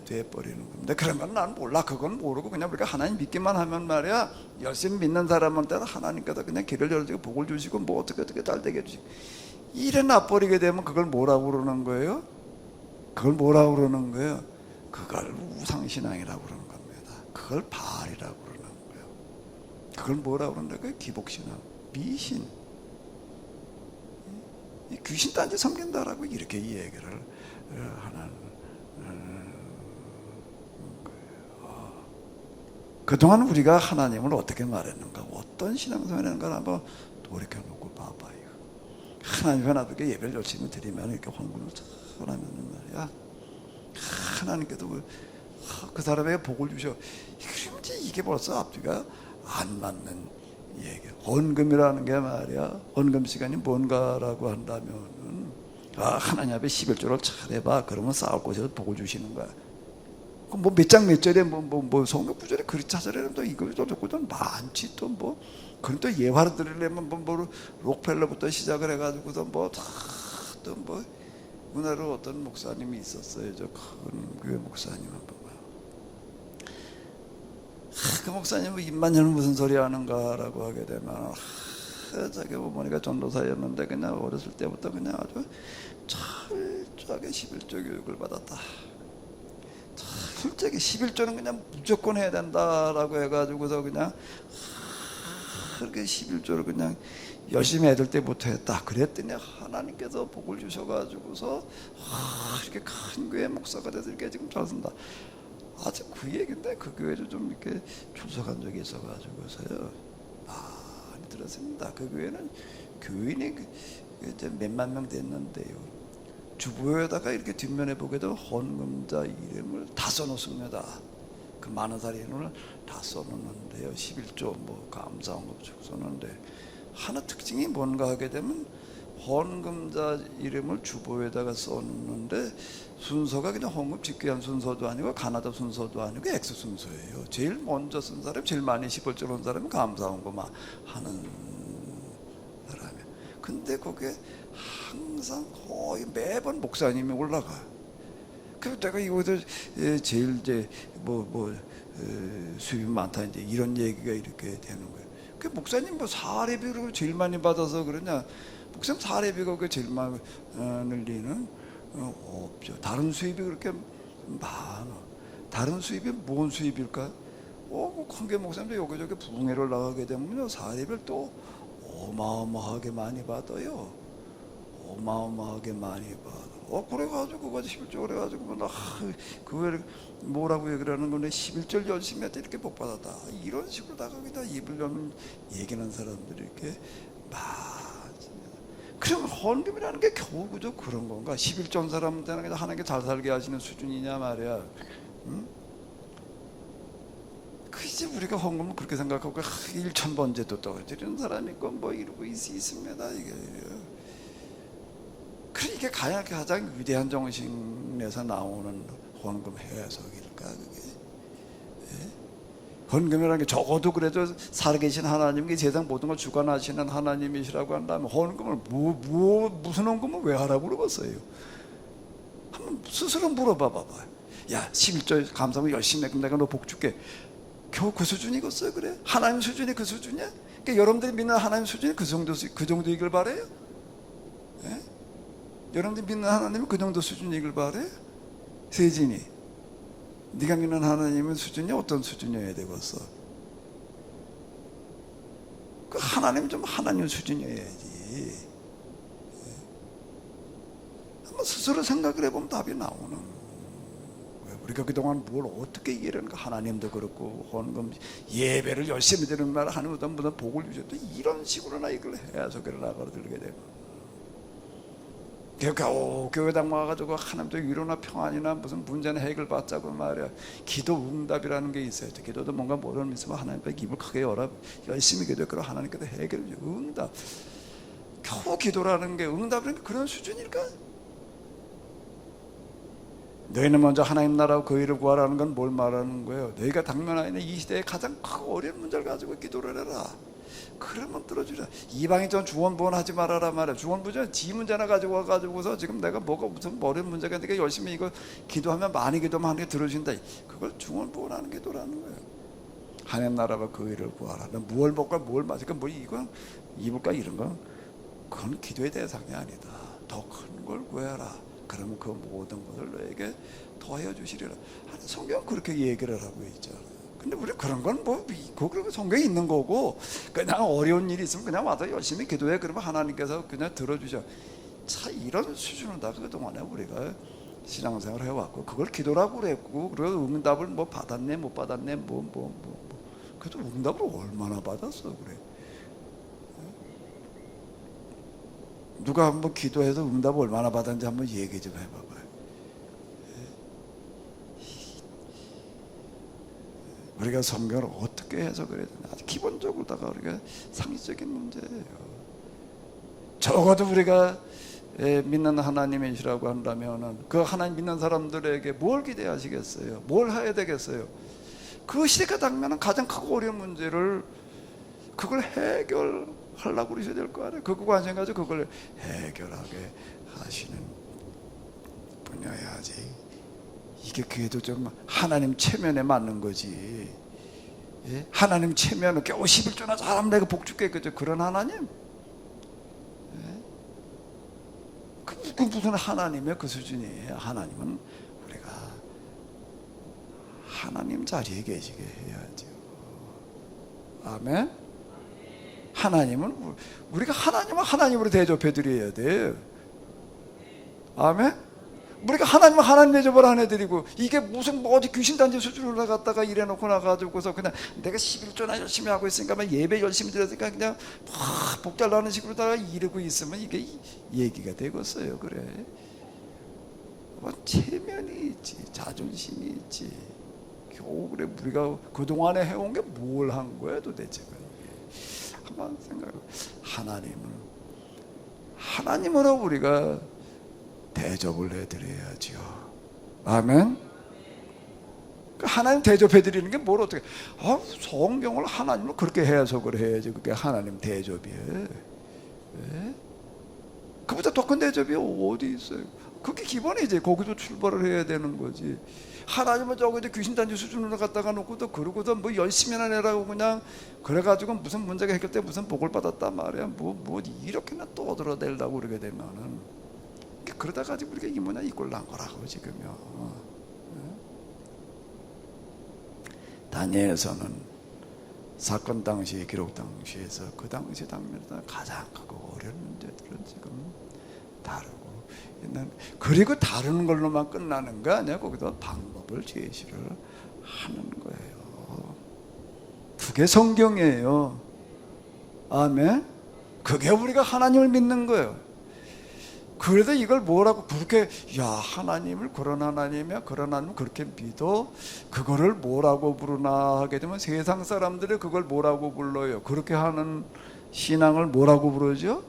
돼버리는 겁니다. 그러면 난 몰라. 그건 모르고 그냥 우리가 하나님 믿기만 하면 말이야, 열심히 믿는 사람한테는 하나님께서 그냥 길을 열어주고 복을 주시고 뭐 어떻게 잘 되게 해주시고, 이래 놔버리게 되면 그걸 뭐라고 그러는 거예요? 그걸 뭐라고 그러는 거예요? 그걸 우상신앙이라고 그러는 겁니다. 그걸 바알이라고 그러는 거예요. 그걸 뭐라고 그러는데? 그게 기복신앙, 미신, 귀신 딴지 섬긴다라고 이렇게 이 얘기를 하는 거예요. 그동안 우리가 하나님을 어떻게 말했는가, 어떤 신앙생활을 한번 돌이켜놓고 봐봐요. 하나님 하나님께 예배를 열심히 드리면 이렇게 헌금을 하면 말이야, 하나님께도 그 사람에게 복을 주셔. 그러면 이게 벌써 앞뒤가 안 맞는 얘기. 헌금이라는 게 말이야, 헌금 시간이 뭔가라고 한다면은, 하나님 앞에 11조를 잘해봐. 그러면 싸울 곳에서 복을 주시는 거야. 뭐 몇 장 몇 절에 뭐 성경 구절에 그리 찾으려면 또 이걸 또 좋고 또 많지. 또 뭐 그럼 또 예화를 들으려면 뭐 록펠러부터 시작을 해가지고서 뭐 또 뭐 우리나라 어떤 목사님이 있었어요. 저 큰 교회 목사님 한 번. 그 목사님은 입만 열면 무슨 소리 하는가라고 하게 되면, 자기 어머니가 전도사였는데 그냥 어렸을 때부터 그냥 아주 철저하게 11조 교육을 받았다. 철저하게 11조는 그냥 무조건 해야 된다라고 해가지고서 그냥 그렇게 11조를 그냥 열심히 애들 때부터 했다. 그랬더니 하나님께서 복을 주셔가지고서 이렇게 큰 교회 목사가 돼서 이렇게 지금 잘 쓴다. 아직 그 얘기인데 그 교회를 좀 이렇게 출석한 적이 있어가지고서요, 많이 들었습니다. 그 교회는 교인이 이제 몇만 명 됐는데요, 주보에다가 이렇게 뒷면에 보게 되면 헌금자 이름을 다 써놓습니다. 그 많은 사람을 다 써놓는데요, 11조 뭐 감사헌금 쭉 써놓는데, 하나 특징이 뭔가 하게 되면 헌금자 이름을 주보에다가 써놓는데 순서가 그냥 헌금 집계한 순서도 아니고 가나다 순서도 아니고 X 순서예요. 제일 먼저 쓴 사람, 제일 많이 11조 한 사람이 감사헌금 하는 사람이에요. 근데 거기에 항상 거의 매번 목사님이 올라가. 그래서 내가 이거에서 제일 이제 수입이 많다 이제 이런 얘기가 이렇게 되는 거예요. 그 목사님 뭐 사례비를 제일 많이 받아서 그러냐? 목사님 사례비가 그 제일 많이 늘리는 없죠. 다른 수입이 그렇게 많아. 다른 수입이 뭔 수입일까? 관계 목사님도 여기저기 부흥회를 나가게 되면 사례비를 또 어마어마하게 많이 받아요. 어마어마하게 많이 받아. 그래가지고 그거 11조 그래가지고 그 왜 뭐라고 얘기를 하는 건데 11절 열심히 했다 이렇게 복 받았다. 이런 식으로다가 거기다 입을 여는 얘기하는 사람들이 이렇게 많습니다. 그러면 헌금이라는 게 겨우 그저 그런 건가? 11조 사람한테는 그냥 하나님께 잘 살게 하시는 수준이냐 말이야. 응? 그지 우리가 헌금을 그렇게 생각하고 1,000번째도 떠드리는 사람이 있고 뭐 이러고 있습니다. 이게 가장 위대한 정신에서 나오는 헌금 해석일까 그게? 헌금이라는 게 적어도 그래도 살아계신 하나님이 세상 모든 걸 주관하시는 하나님이시라고 한다면 헌금을 무슨 헌금을 왜 하라고 그러겠어요? 한번 스스로 물어봐봐요. 야 11조 감사하고 열심히 해. 그럼 내가 너 복 줄게. 겨우 그 수준이겠어요? 그래? 하나님 수준이 그 수준이야? 그러니까 여러분들이 믿는 하나님 수준이 그 정도이길 바래요? 예? 여러분들이 믿는 하나님은 그 정도 수준이길 바래? 세진이 네가 믿는 하나님은 수준이 어떤 수준이어야 되겠어? 그 하나님 좀 하나님 수준이어야지. 한번 스스로 생각을 해보면 답이 나오는 거예요. 우리가 그동안 뭘 어떻게 이해를 하는가? 하나님도 그렇고 헌금 예배를 열심히 드리는 말 하나님보다 무슨 복을 주셨다 이런 식으로나 이걸 해석을 나가러 들게 되고 겨우 교회당 와가지고 하나님도 위로나 평안이나 무슨 문제나 해결받자고 말이야. 기도 응답이라는 게 있어요. 기도도 뭔가 모르는 있으면 하나님 앞에 입을 크게 열어 열심히 기도해. 그럼 하나님께서 해결 응답. 겨우 기도라는 게 응답이라는 게 그런 수준일까? 너희는 먼저 하나님 나라와 그 일을 구하라는 건 뭘 말하는 거예요? 너희가 당면하는 이 시대에 가장 크고 어려운 문제를 가지고 기도를 해라. 그러면 들어주라. 이방인 전 주원부원 하지 말아라 말이야. 주원부원 지 문제나 가지고 와가지고서 지금 내가 뭐가 무슨 어려운 문제가 있는데 열심히 이거 기도하면 많이 기도하면 하나님 들어준다. 그걸 주원부원 하는 기도라는 거예요. 하나님 나라와 그 일을 구하라. 너 무얼 먹을까 뭘 마실까 뭐 이거 입을까 이런 거 그건 기도의 대상이 아니다. 더 큰 걸 구해라. 그러면 그 모든 것을 너에게 더해 주시리라. 성경은 그렇게 얘기를 하고 있잖아. 근데 우리 그런 건 뭐 그런 성경에 있는 거고 그냥 어려운 일이 있으면 그냥 와서 열심히 기도해. 그러면 하나님께서 그냥 들어주죠. 차 이런 수준은 다 그동안에 우리가 신앙생활을 해왔고 그걸 기도라고 그랬고 그리고 응답을 뭐 받았네 못 받았네 그래도 응답을 얼마나 받았어 그래. 누가 한번 기도해서 응답을 얼마나 받았는지 한번 얘기 좀 해봐봐요. 우리가 성경을 어떻게 해석을 해야 되나? 아주 기본적으로다가 우리가 상식적인 문제예요. 적어도 우리가 믿는 하나님이시라고 한다면은 그 하나님 믿는 사람들에게 뭘 기대하시겠어요? 뭘 해야 되겠어요? 그 시대가 당면은 가장 크고 어려운 문제를 그걸 해결하려고 그러셔야 될 거 아니에요. 그거 관심 가지고 그걸 해결하게 하시는 분야야지. 이게 그래도 좀 하나님 체면에 맞는 거지. 예? 하나님 체면은 겨우 11조나 잘하면 내가 복 주겠죠. 그런 하나님? 예? 그 무슨 하나님의 그 수준이에요. 하나님은 우리가 하나님 자리에 계시게 해야죠. 아멘? 하나님은 우리가 하나님을 하나님으로 대접해 드려야 돼요. 아멘? 우리가 하나님은 하나님 대접을 안 해드리고 이게 무슨 뭐 어디 귀신단지 수준으로 나갔다가 이래놓고 나가지고서 그냥 내가 11조나 열심히 하고 있으니까 예배 열심히 드렸으니까 그냥 복달라는 식으로다가 이러고 있으면 이게 얘기가 되겠어요. 그래 뭐 체면이 있지 자존심이 있지. 겨우 그래 우리가 그동안에 해온 게 뭘 한 거야 도대체. 한번 생각해. 하나님으로 우리가 대접을 해드려야죠. 아멘. 하나님 대접해드리는 게 뭘 어떻게? 성경을 하나님으로 그렇게 해석을 해야지. 그게 하나님 대접이에요. 네? 그보다 더 큰 대접이 어디 있어요? 그게 기본이지. 거기서 출발을 해야 되는 거지. 하나님은 저거 이제 귀신단지 수준으로 갖다가 놓고도 그러고도 뭐 열심히나 내라고 그냥 그래가지고 무슨 문제가 해결돼 무슨 복을 받았단 말이야. 뭐 이렇게나 떠들어대려고 그러게 되면은. 그러다 가지고 우리가 이 모양 이 꼴 난 거라고 지금요. 다니엘서는 사건 당시 기록 당시에서 그 당시 당면에서 가장 크고 어려운 문제들은 지금 다루고 있는. 그리고 다루는 걸로만 끝나는 거 아니야. 거기서 방법을 제시를 하는 거예요. 그게 성경이에요. 아멘. 그게 우리가 하나님을 믿는 거예요. 그래도 이걸 뭐라고 그렇게 하나님을 그런 하나님이야 그런 하나님을 그렇게 믿어 그거를 뭐라고 부르나 하게 되면 세상 사람들이 그걸 뭐라고 불러요? 그렇게 하는 신앙을 뭐라고 부르죠?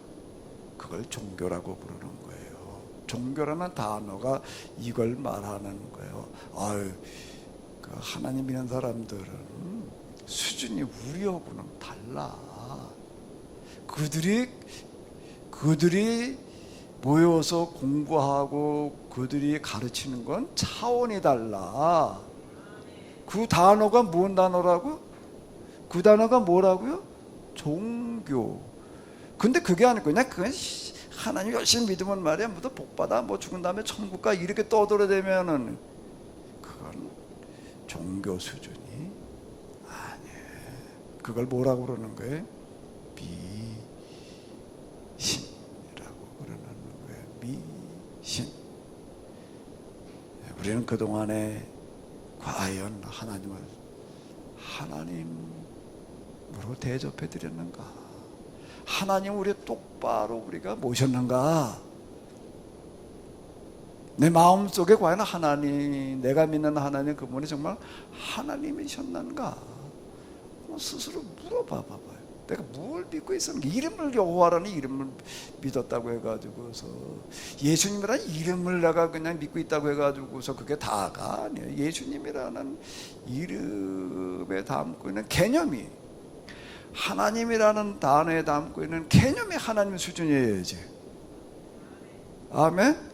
그걸 종교라고 부르는 거예요. 종교라는 단어가 이걸 말하는 거예요. 그 하나님 믿는 사람들은 수준이 우리하고는 달라. 그들이 모여서 공부하고 그들이 가르치는 건 차원이 달라. 그 단어가 무슨 단어라고? 그 단어가 뭐라고요? 종교. 근데 그게 아니고 그냥 하나님 열심히 믿으면 말이야 뭐 복받아 뭐 죽은 다음에 천국 가 이렇게 떠들어대면은 그건 종교 수준이 아니에요. 그걸 뭐라고 그러는 거예요? 미신. 미신. 우리는 그동안에 과연 하나님을 하나님으로 대접해 드렸는가? 하나님 우리 똑바로 우리가 모셨는가? 내 마음속에 과연 하나님, 내가 믿는 하나님 그분이 정말 하나님이셨는가? 스스로 물어봐 봐봐요. 내가 뭘 믿고 있었는가? 이름을 여호와라는 이름을 믿었다고 해가지고서 예수님이라는 이름을 내가 그냥 믿고 있다고 해가지고서 그게 다가 아니에요. 예수님이라는 이름에 담고 있는 개념이, 하나님이라는 단어에 담고 있는 개념이 하나님 수준이어야지. 아멘?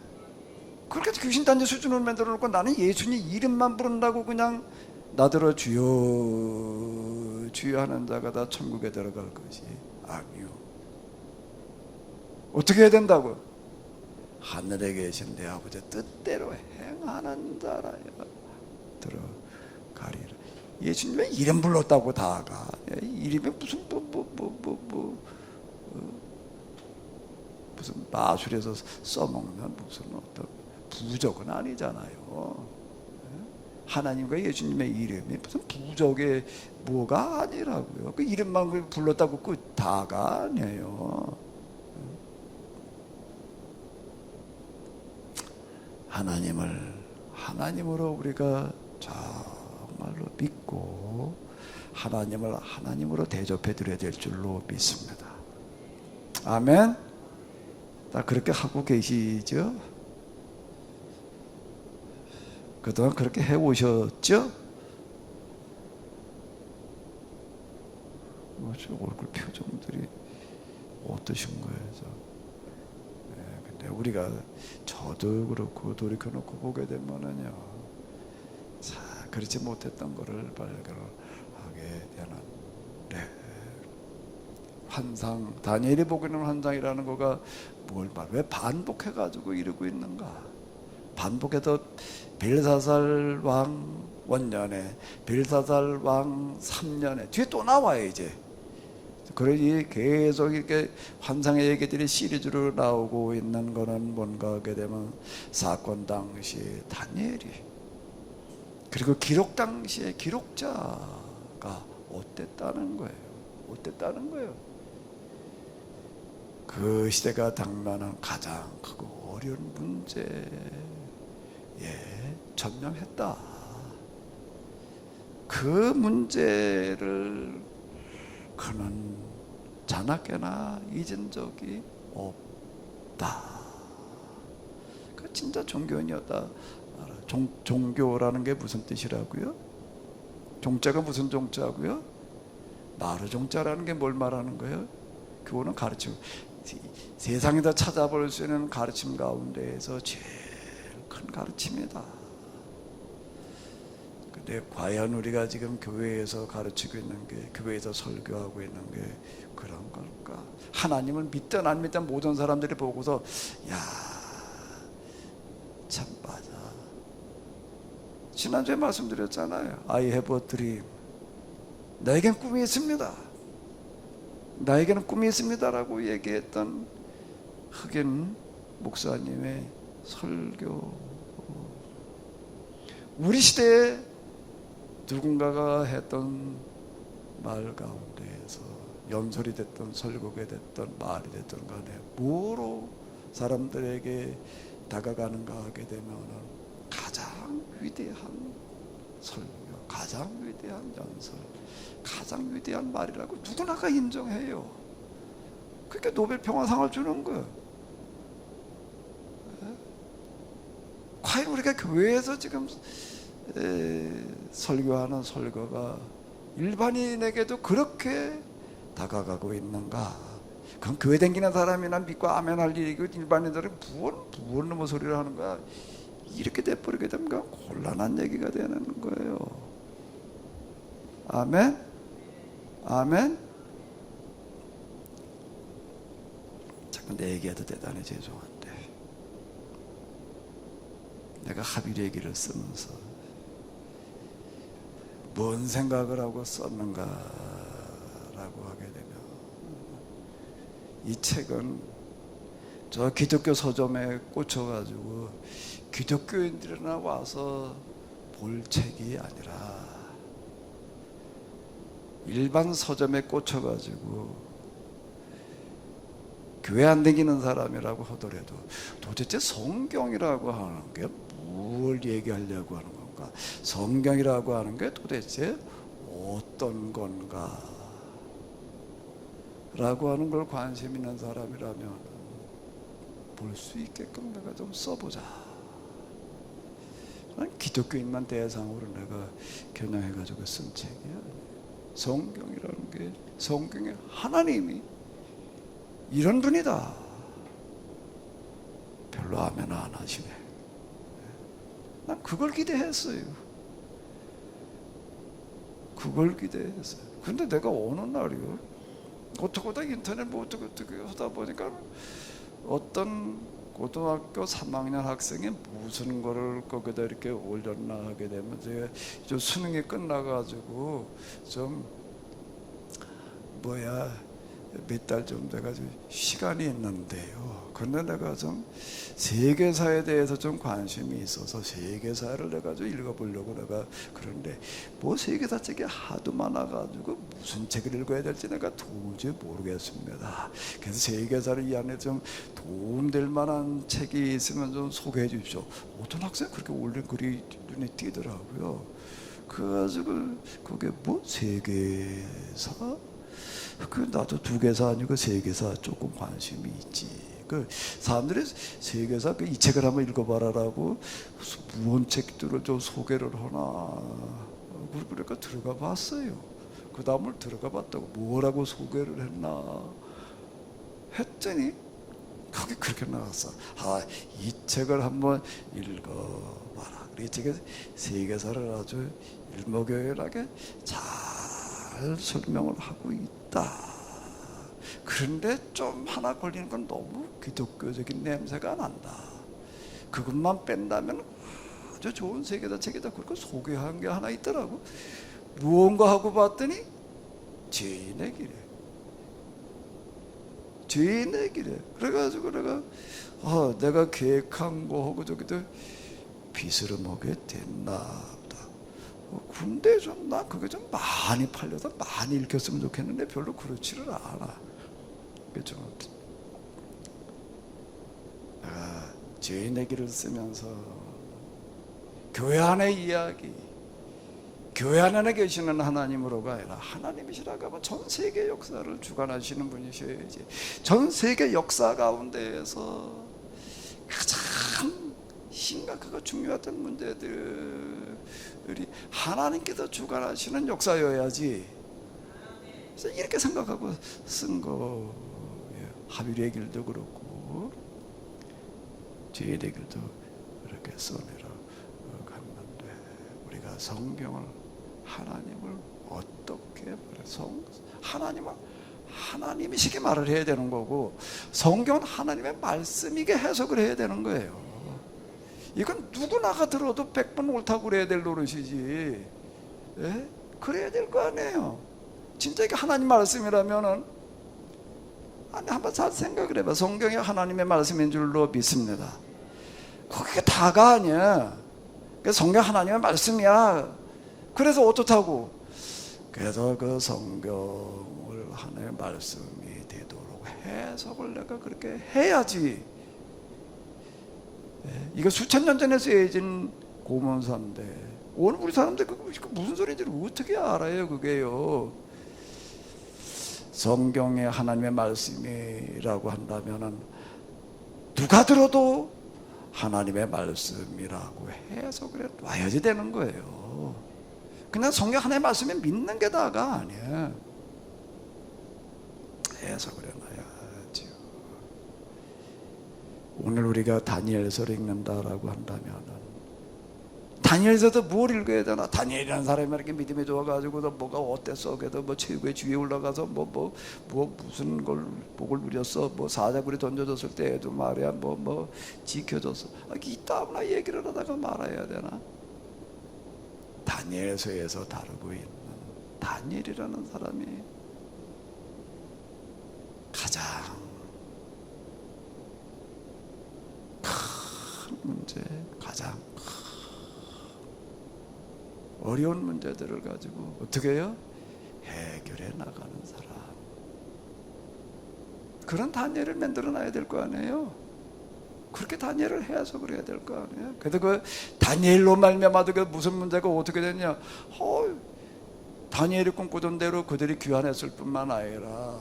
그렇게 귀신단지 수준으로 만들어 놓고 나는 예수님 이름만 부른다고 그냥 나더러 주여 주여 하는 자가 다 천국에 들어갈 것이 아니요. 어떻게 해야 된다고? 하늘에 계신 내 아버지 뜻대로 행하는 자라야 들어가리라. 예수님의 이름 불렀다고 다가 이름에 무슨 무슨 마술에서 써먹는 무슨 어떤 부적은 아니잖아요. 하나님과 예수님의 이름이 무슨 부적의 뭐가 아니라고요. 그 이름만 불렀다고 그 다가 아니에요. 하나님을 하나님으로 우리가 정말로 믿고 하나님을 하나님으로 대접해 드려야 될 줄로 믿습니다. 아멘. 다 그렇게 하고 계시죠? 그동안 그렇게 해오셨죠? 얼굴 표정들이 어떠신 거예요? 근데 우리가 저도 그렇고 돌이켜놓고 보게 되면은요, 그렇지 못했던 거를 발견하게 되는 환상, 다니엘이 보고 있는 환상이라는 거가 왜 반복해가지고 이러고 있는가? 반복해서 벨사살 왕 원년에, 벨사살 왕 3년에 뒤에 또 나와요 이제. 그러니 계속 이렇게 환상의 얘기들이 시리즈로 나오고 있는 거는 뭔가 하게 되면 사건 당시에 다니엘이, 그리고 기록 당시에 기록자가 어땠다는 거예요. 어땠다는 거예요. 그 시대가 당면한 가장 크고 어려운 문제에 전념했다. 그 문제를 그는 자나깨나 잊은 적이 없다. 그 진짜 종교인이었다. 종교라는 게 무슨 뜻이라고요? 종자가 무슨 종자고요? 마르 종자라는 게 뭘 말하는 거예요? 그거는 가르침. 세상에다 찾아볼 수 있는 가르침 가운데에서 제일 큰 가르침이다. 근데 과연 우리가 지금 교회에서 가르치고 있는 게, 교회에서 설교하고 있는 게 그런 걸까? 하나님을 믿든 안 믿든 모든 사람들이 보고서 야, 참 맞아. 지난주에 말씀드렸잖아요. I have a dream. 나에겐 꿈이 있습니다. 나에게는 꿈이 있습니다라고 얘기했던 흑인 목사님의 설교. 우리 시대에 누군가가 했던 말 가운데에서 연설이 됐던 설교가 됐던 말이 됐던 간에 뭐로 사람들에게 다가가는가 하게 되면 가장 위대한 설교, 가장 위대한 연설, 가장 위대한 말이라고 누구나가 인정해요. 그러니까 노벨 평화상을 주는 거예요. 과연 우리가 교회에서 지금 설교하는 설교가 일반인에게도 그렇게 다가가고 있는가? 그럼 교회 다니는 사람이나 믿고 아멘 할 일이고, 일반인들은 무언 놈의 소리를 하는 거야. 이렇게 돼버리게 되면 곤란한 얘기가 되는 거예요. 아멘? 아멘? 자꾸 내 얘기해도 대단히 죄송한데, 내가 합의 얘기를 쓰면서 뭔 생각을 하고 썼는가라고 하게 되면, 이 책은 저 기독교 서점에 꽂혀가지고 기독교인들이나 와서 볼 책이 아니라 일반 서점에 꽂혀가지고 교회 안 다니는 사람이라고 하더라도 도대체 성경이라고 하는 게 뭘 얘기하려고 하는 건가? 성경이라고 하는 게 도대체 어떤 건가? 라고 하는 걸 관심 있는 사람이라면 볼 수 있게끔 내가 좀 써보자. 난 기독교인만 대상으로 내가 겨냥해가지고 쓴 책이야. 성경이라는 게 성경에 하나님이 이런 분이다. 별로 아멘 안 하시네. 난 그걸 기대했어요. 그걸 기대했어요. 근데 내가 어느 날이요, 어떻게 인터넷 뭐 어떻게 하다 보니까 어떤 고등학교 3학년 학생이 무슨 거를 거기다 이렇게 올렸나 하게 되면 제가 좀 수능이 끝나가지고 좀 몇 달 좀 돼가지고 시간이 있는데요. 근데 내가 좀 세계사에 대해서 좀 관심이 있어서 세계사를 내가 좀 읽어보려고 내가 그런데 뭐 세계사 책이 하도 많아가지고 무슨 책을 읽어야 될지 내가 도저히 모르겠습니다. 그래서 세계사를 이 안에 좀 도움될 만한 책이 있으면 좀 소개해 주십시오. 어떤 학생 그렇게 올린 글이 눈에 띄더라고요. 그래가지고 그게 뭐 세계사? 나도 두 개사 아니고 세 개사 조금 관심이 있지. 사람들이 세계사 이 책을 한번 읽어봐라라고 무언 책들을 좀 소개를 하나. 그러니까 들어가 봤어요. 그 다음을 들어가 봤다고 뭐라고 소개를 했나 했더니 거기 그렇게 나왔어. 이 책을 한번 읽어봐라. 이 책에 세계사를 아주 일목요연하게 잘 설명을 하고 있다. 그런데 좀 하나 걸리는 건 너무 기독교적인 냄새가 난다. 그것만 뺀다면 아주 좋은 세계사 책이다. 그렇게 소개한 게 하나 있더라고. 무언가 하고 봤더니 죄인의 길에. 죄인의 길에. 그래가지고 내가 계획한 거하고 저기도 비스름하게 됐나. 근데 좀 나 그게 좀 많이 팔려서 많이 읽혔으면 좋겠는데 별로 그렇지를 않아. 좀 내가 죄인의 길을 쓰면서 교회 안의 이야기, 교회 안에 계시는 하나님으로가 아니라 하나님이시라고 하면 전 세계 역사를 주관하시는 분이셔야지. 전 세계 역사 가운데에서 가장 심각하고 중요했던 문제들이 하나님께서 주관하시는 역사여야지. 그래서 이렇게 생각하고 쓴 거예요. 하빌의 길도 그렇고 죄의 길도 그렇게 써내려 갔는데 우리가 성경을 하나님을 어떻게 하나님을 하나님이시게 말을 해야 되는 거고 성경은 하나님의 말씀이게 해석을 해야 되는 거예요. 이건 누구나가 들어도 100번 옳다고 그래야 될 노릇이지. 예? 그래야 될 거 아니에요. 진짜 이게 하나님 말씀이라면은 한번 잘 생각을 해봐. 성경이 하나님의 말씀인 줄로 믿습니다. 그게 다가 아니야. 성경 하나님의 말씀이야. 그래서 어떻다고? 그래서 그 성경을 하나님의 말씀이 되도록 해석을 내가 그렇게 해야지. 이거 수천 년 전에 쓰여진 고문서인데 오늘 우리 사람들 그거 무슨 소리인지 어떻게 알아요? 그게요. 성경에 하나님의 말씀이라고 한다면은 누가 들어도 하나님의 말씀이라고 해석을 해놔야지 되는 거예요. 그냥 성경 하나님의 말씀에 믿는 게 다가 아니야. 해석을 해놔야죠. 오늘 우리가 다니엘서를 읽는다라고 한다면은 다니엘서도 뭘 읽어야 되나? 다니엘이라는 사람이 이렇게 믿음이 좋아가지고 뭐가 어땠어? 그래도 뭐 최고의 주위에 올라가서 무슨 걸 복을 누렸어? 뭐 사자굴이 던져졌을 때에도 말이야 뭐 지켜줬어. 이따구나 얘기를 하다가 말아야 되나? 다니엘서에서 다루고 있는 다니엘이라는 사람이 가장 큰 문제, 가장 어려운 문제들을 가지고 어떻게 해요? 해결해 나가는 사람. 그런 다니엘을 만들어 놔야 될 거 아니에요. 그렇게 다니엘을 해서 그래야 될 거 아니에요. 그래도 그 다니엘로 말미암아도 그 무슨 문제가 어떻게 됐냐? 다니엘이 꿈꾸던 대로 그들이 귀환했을 뿐만 아니라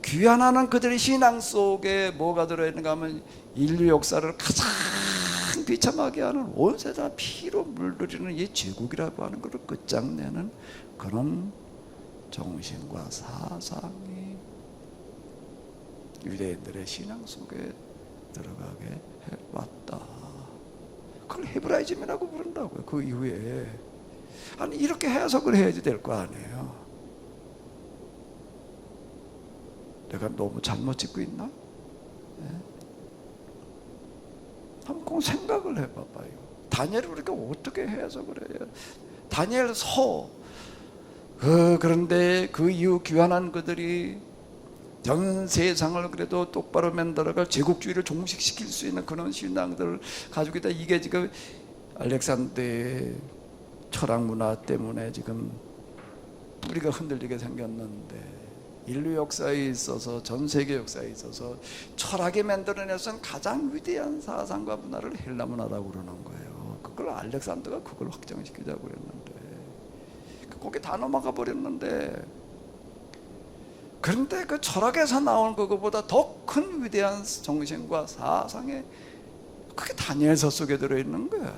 귀환하는 그들의 신앙 속에 뭐가 들어있는가 하면 인류 역사를 가장 비참하게 하는 온 세상 피로 물들이는 이 제국이라고 하는 것을 끝장내는 그런 정신과 사상이 유대인들의 신앙 속에 들어가게 해왔다. 그걸 헤브라이즘이라고 부른다고요. 그 이후에 아니 이렇게 해석을 해야지 될 거 아니에요. 내가 너무 잘못 짓고 있나? 네? 한번 생각을 해봐봐요. 다니엘을 우리가 어떻게 해석을 해요? 다니엘 서 그런데 그 이후 귀환한 그들이 전 세상을 그래도 똑바로 만들어갈 제국주의를 종식시킬 수 있는 그런 신앙들을 가지고 있다. 이게 지금 알렉산더의 철학 문화 때문에 지금 뿌리가 흔들리게 생겼는데 인류 역사에 있어서 전 세계 역사에 있어서 철학이 만들어내선 가장 위대한 사상과 문화를 헬라 문화라고 그러는 거예요. 그걸 알렉산더가 그걸 확정시키자고 그랬는데 거기 다 넘어가 버렸는데 그런데 그 철학에서 나온 그거보다 더 큰 위대한 정신과 사상에 그게 다니엘서 속에 들어있는 거야.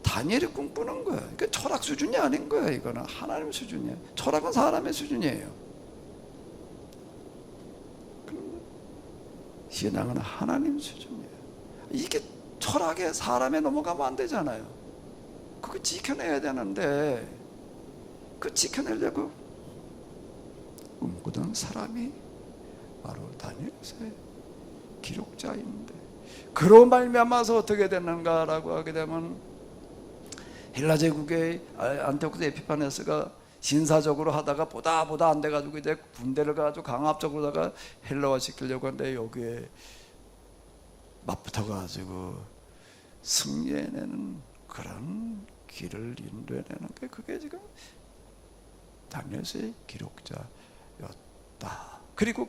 다니엘이 꿈꾸는 거야. 그러니까 철학 수준이 아닌 거야. 이거는 하나님 수준이야. 철학은 사람의 수준이에요. 신앙은 하나님 수준이에요. 이게 철학에 사람에 넘어가면 안 되잖아요. 그거 지켜내야 되는데 그 지켜내려고 꿈꾸던 사람이 바로 다니엘서의 기록자인데 그로 말미암아서 어떻게 됐는가라고 하게 되면 헬라 제국의 안티오쿠스 에피파네스가 신사적으로 하다가 보다 안 돼가지고 이제 군대를 가지고 강압적으로다가 헬라화 시키려고 하는데 여기에 맞붙어가지고 승리해내는 그런 길을 인도해내는 게 그게 지금 다니엘서의 기록자였다. 그리고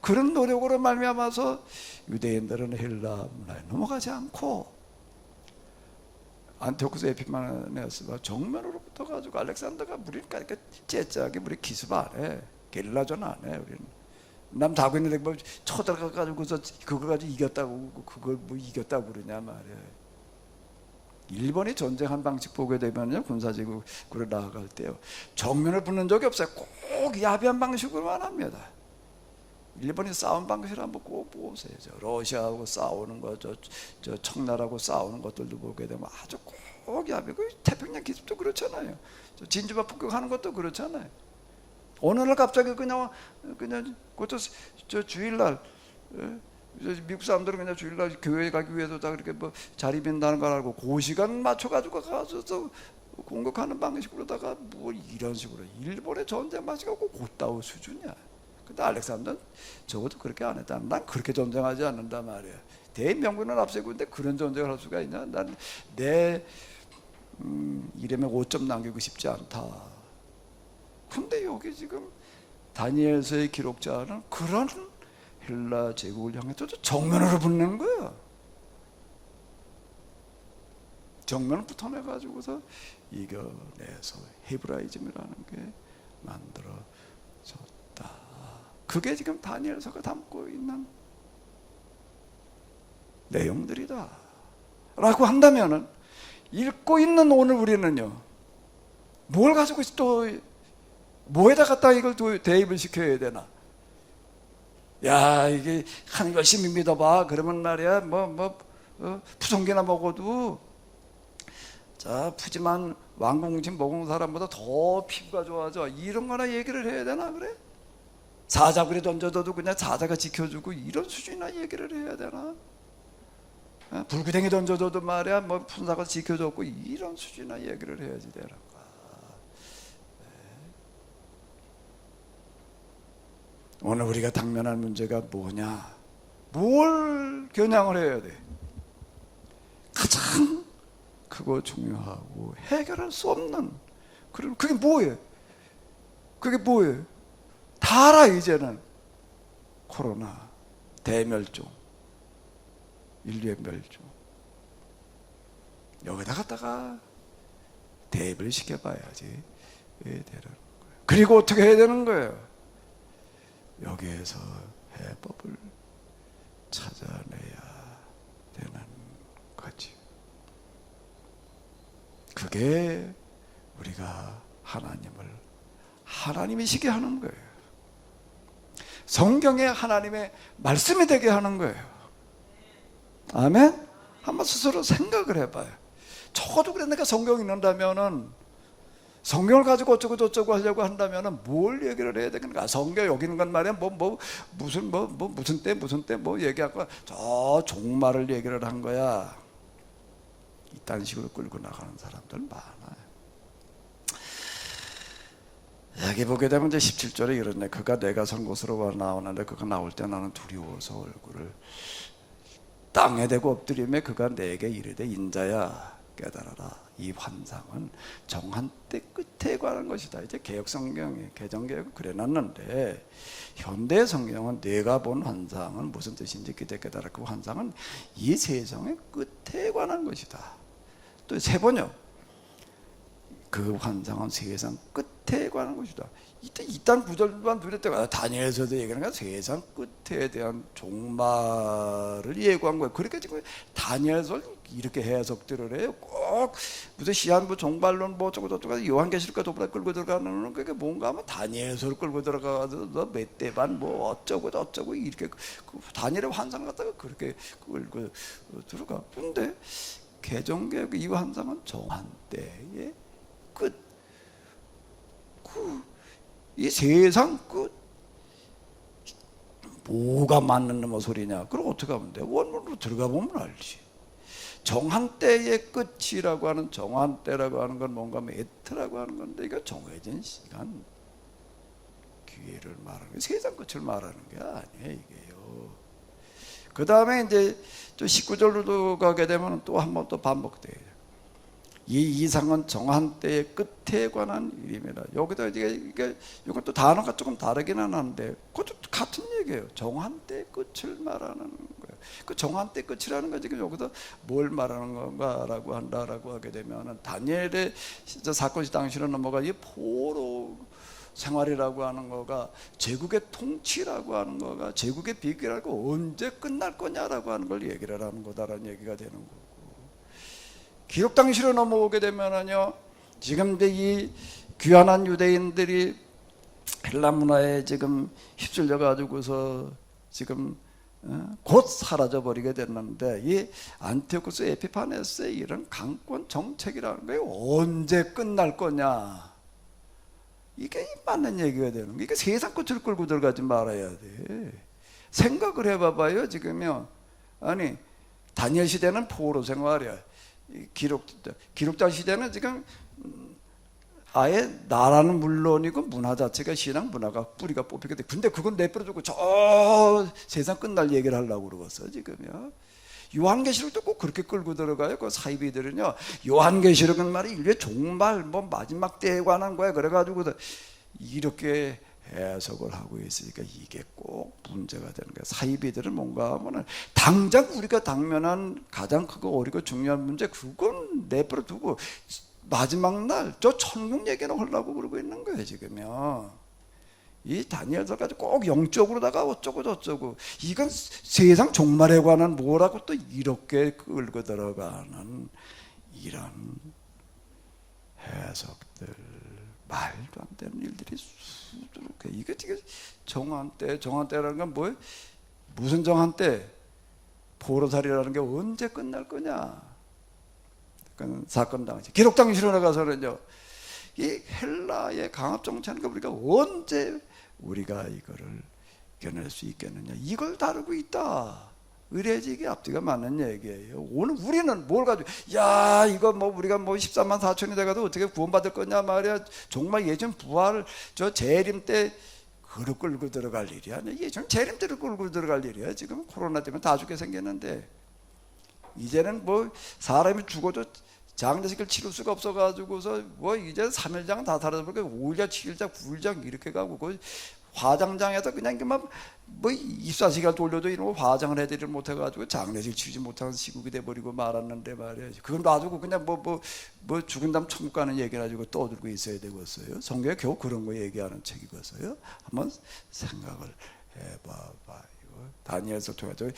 그런 노력으로 말미암아서 유대인들은 헬라 문화에 넘어가지 않고 안티오쿠스 에피파네스가 정면으로 붙어가지고 알렉산더가 우리니까 째짜게 우리 기습 안 해. 게릴라전 안 해. 우리는 남 다고 있는데 뭐 쳐들어가가지고서 그거 가지고 이겼다고 그걸 뭐 이겼다고 그러냐 말이야. 일본이 전쟁한 방식 보게 되면요 군사제국으로 나아갈 때요 정면을 붙는 적이 없어요. 꼭 야비한 방식으로만 합니다. 일본이 싸운 방식을 한번 꼭 보세요. 러시아하고 싸우는 거, 저 청나라하고 싸우는 것들도 보게 되면 아주 꼭 야비고 태평양 기습도 그렇잖아요. 진주바 폭격하는 것도 그렇잖아요. 어느 날 갑자기 그냥 그것도 저 주일날 미국 사람들은 그냥 주일날 교회 가기 위해서 다 그렇게 뭐 자리 빈다는 걸 알고 그 시간 맞춰가지고 가서 공격하는 방식으로다가 뭐 이런 식으로 일본의 전쟁 방식하고 곧다우 수준이야. 근데 알렉산더는 적어도 그렇게 안 했다. 난 그렇게 전쟁하지 않는다 말이야. 대명군을 앞세우고 있는데 그런 전쟁을 할 수가 있냐? 난 내 이름에 5점 남기고 싶지 않다. 근데 여기 지금 다니엘서의 기록자는 그런 헬라 제국을 향해서 정면으로 붙는 거야. 정면을 붙어내가지고서 이겨내서 헤브라이즘이라는 게 만들어졌다. 그게 지금 다니엘서가 담고 있는 내용들이다 라고 한다면은 읽고 있는 오늘 우리는요 뭘 가지고 또 뭐에다 갖다 이걸 또 대입을 시켜야 되나? 야 이게 하나님 열심히 믿어봐 그러면 말이야 푸성기나 먹어도 자 푸짐한 왕궁짐 먹은 사람보다 더 피부가 좋아져 이런 거나 얘기를 해야 되나 그래? 사자굴에 던져도 그냥 사자가 지켜주고 이런 수준이나 얘기를 해야 되나? 불구덩이 던져줘도 말이야 뭐 분사가 지켜줬고 이런 수준이나 얘기를 해야지 되는가? 오늘 우리가 당면할 문제가 뭐냐? 뭘 겨냥을 해야 돼? 가장 크고 중요하고 해결할 수 없는 그럼 그게 뭐예요? 그게 뭐예요? 다 알아 이제는. 코로나, 대멸종, 인류의 멸종. 여기다 갖다가 대입을 시켜봐야지 되는 거예요. 그리고 어떻게 해야 되는 거예요? 여기에서 해법을 찾아내야 되는 거지. 그게 우리가 하나님이시게 하는 거예요. 성경에 하나님의 말씀이 되게 하는 거예요. 아멘? 한번 스스로 생각을 해봐요. 적어도 그래, 내가 성경 읽는다면은, 성경을 가지고 어쩌고 저쩌고 하려고 한다면은 뭘 얘기를 해야 되겠는가? 성경 여기 있는 건 말이야, 무슨 때 얘기하고, 저 종말을 얘기를 한 거야. 이딴 식으로 끌고 나가는 사람들 많아요. 여기 보게 되면 이제 17절에 이러네. 그가 내가 선 곳으로 나오는데 그가 나올 때 나는 두려워서 얼굴을 땅에 대고 엎드리며 그가 내게 이르되 인자야 깨달아라. 이 환상은 정한 때 끝에 관한 것이다. 이제 개혁성경이 개정개혁은 그래놨는데 현대 성경은 내가 본 환상은 무슨 뜻인지 그때 깨달아. 그 환상은 이 세상의 끝에 관한 것이다. 또 세 번역 그 환상은 세상 끝에 관한 것이다. 이딴 구절만 들을 때가 다니엘서도 얘기하는 거야. 세상 끝에 대한 종말을 예고한 거예요. 그렇게 지금 다니엘서 이렇게 해석들을 해요. 꼭 무슨 시한부 종말론 뭐 어쩌고 저쩌고 요한계시록과 도보다 끌고 들어가는 그게 뭔가 하면 다니엘서를 끌고 들어가서 몇 대 반 뭐 어쩌고 저쩌고 이렇게 다니엘의 환상 갖다가 그렇게 끌고 들어가. 근데 개정개혁 이 환상은 정한 때의 끝. 이 세상 끝. 뭐가 맞는 놈의 소리냐? 그럼 어떻게 하면 돼? 원문으로 들어가 보면 알지. 정한 때의 끝이라고 하는 정한 때라고 하는 건 뭔가 메트라고 하는 건데 이거 정해진 시간, 기회를 말하는 거예요. 세상 끝을 말하는 게 아니에요, 이게요. 그 다음에 이제 19절로 가게 되면 또 한 번 또 반복돼요. 이 이상은 정한 때의 끝에 관한 일입니다. 여기다 이게 이것도 단어가 조금 다르기는 하는데 그것도 같은 얘기예요. 정한 때의 끝을 말하는 거예요. 그 정한 때 끝이라는 거 지금 여기서 뭘 말하는 건가라고 한다라고 하게 되면은 다니엘의 사건이 당시로 넘어가 이 포로 생활이라고 하는 거가 제국의 통치라고 하는 거가 제국의 비기라고 언제 끝날 거냐라고 하는 걸 얘기를 하는 거다라는 얘기가 되는 거고. 기록 당시로 넘어오게 되면은요, 지금 이제 이 귀환한 유대인들이 헬라 문화에 지금 휩쓸려 가지고서 지금 곧 사라져 버리게 됐는데 이 안티오쿠스 에피파네스의 이런 강권 정책이라는 게 언제 끝날 거냐, 이게 맞는 얘기가 되는 거예요. 이게 세상 끝을 끌고 들어가지 말아야 돼. 생각을 해봐봐요. 지금요, 아니 다니엘 시대는 포로 생활이야. 기록자 시대는 지금 아예 나라는 물론이고 문화 자체가 신앙 문화가 뿌리가 뽑히게 돼. 근데 그건 내버려두고 저 세상 끝날 얘기를 하려고 그러겠어 지금요. 요한계시록도 꼭 그렇게 끌고 들어가요. 그 사이비들은요, 요한계시록은 말이 인류의 종말 뭐 마지막 때에 관한 거야. 그래가지고 이렇게 해석을 하고 있으니까 이게 꼭 문제가 되는 거야. 사이비들은 뭔가 하면은 당장 우리가 당면한 가장 크고 어리고 중요한 문제 그건 내버려 두고 마지막 날 저 천국 얘기는 하려고 그러고 있는 거예요 지금요. 이 다니엘서까지 꼭 영적으로다가 어쩌고 저쩌고 이건 세상 종말에 관한 뭐라고 또 이렇게 끌고 들어가는 이런 해석들, 말도 안 되는 일들이 수두룩해. 이게 정한 때라는 건 뭐예요? 무슨 정한 때? 포로살이라는 게 언제 끝날 거냐? 그건 사건 당시, 기록 당시로 나가서는요, 이 헬라의 강압 정치하는 거 우리가 언제 우리가 이거를 이겨낼 수 있겠느냐? 이걸 다루고 있다. 의례지기 앞뒤가 맞는 얘기예요. 오늘 우리는 뭘 가지고, 야, 이거 뭐 우리가 뭐 13만 4천이 돼가도 어떻게 구원받을 거냐 말이야. 정말 예전 부활, 저 재림 때 그를 끌고 들어갈 일이 아니야. 예전 재림 때를 끌고 들어갈 일이야. 지금 코로나 때문에 다 죽게 생겼는데, 이제는 뭐 사람이 죽어도 장례식을 치를 수가 없어가지고서 뭐 이제 3일장 다 사라져버리고 5일장, 7일장, 9일장 이렇게 가고 그 화장장에서 그냥 뭐 24시간 돌려도 이런 거 화장을 해드리지 못해가지고 장례식 치르지 못하는 시국이 돼버리고 말았는데 말이야. 그건 놔두고 그냥 뭐 죽은 다음 천국 가는 얘기 가지고 떠들고 있어야 되겠어요. 성경에 겨우 그런 거 얘기하는 책이겠어요. 한번 생각을 해봐봐. 다니엘서 통해서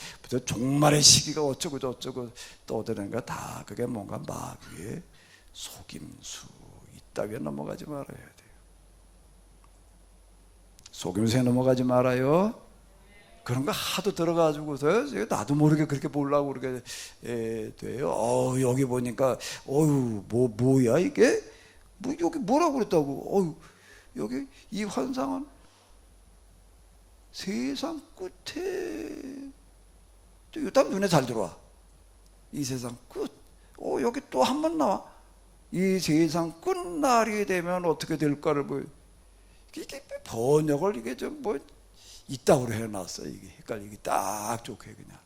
종말의 시기가 어쩌고 저쩌고 떠드는 거 다 그게 뭔가 마귀의 속임수 있다고 넘어가지 말아야 돼요. 속임수에 넘어가지 말아요. 그런 거 하도 들어가지고서 나도 모르게 그렇게 보려고 그렇게 돼요. 여기 보니까 뭐야 이게? 여기 뭐라고 그랬다고? 여기 이 환상은 세상 끝에 또 일단 눈에 잘 들어와. 이 세상 끝. 여기 또 한 번 나와. 이 세상 끝날이 되면 어떻게 될까를 이게 번역을 이게 좀 있다고 해놨어. 이게 헷갈리기 딱 좋게 그냥.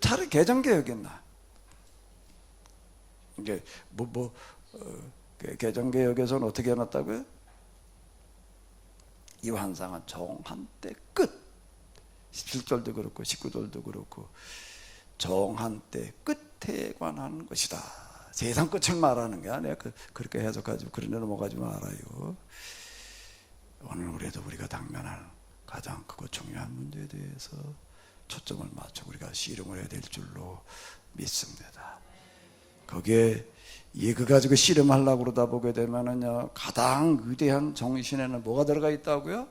다른 개정개혁이나 이게 개정개혁에서는 어떻게 해놨다고요? 이 환상은 정한 때 끝. 17절도 그렇고 19절도 그렇고 정한 때 끝에 관한 것이다. 세상 끝을 말하는 게 아니야. 그렇게 해석하지 그런 데 넘어가지 말아요. 오늘 우리가 당면할 가장 크고 중요한 문제에 대해서 초점을 맞춰 우리가 씨름을 해야 될 줄로 믿습니다. 거기에 그거 가지고 씨름하려고 그러다 보게 되면은요, 가장 위대한 정신에는 뭐가 들어가 있다고요?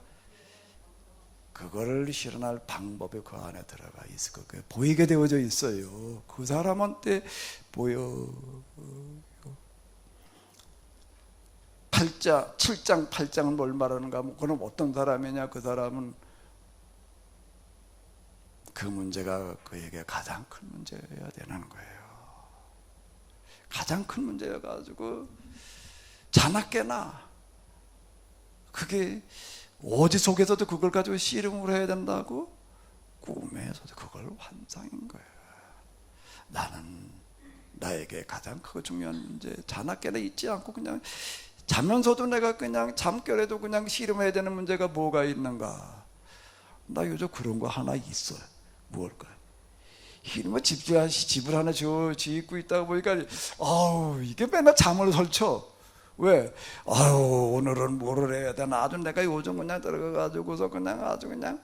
그거를 실현할 방법이 그 안에 들어가 있을 거예요. 보이게 되어져 있어요. 그 사람한테 보여. 7장 8장은 뭘 말하는가? 그럼 어떤 사람이냐? 그 사람은 그 문제가 그에게 가장 큰 문제여야 되는 거예요. 가장 큰 문제여가지고 자나깨나 그게 어디 속에서도 그걸 가지고 씨름을 해야 된다고? 꿈에서도 그걸 환상인 거예요. 나는 나에게 가장 크고 중요한 문제 자나깨나 잊지 않고 그냥 자면서도 내가 그냥 잠결에도 그냥 씨름해야 되는 문제가 뭐가 있는가? 나 요즘 그런 거 하나 있어요. 무엇일까? 이놈의 집을 하나 짓고 있다가 보니까 이게 맨날 잠을 설쳐. 왜? 오늘은 뭐를 해야 되나? 아주 내가 요즘 그냥 들어가가지고서 그냥 아주 그냥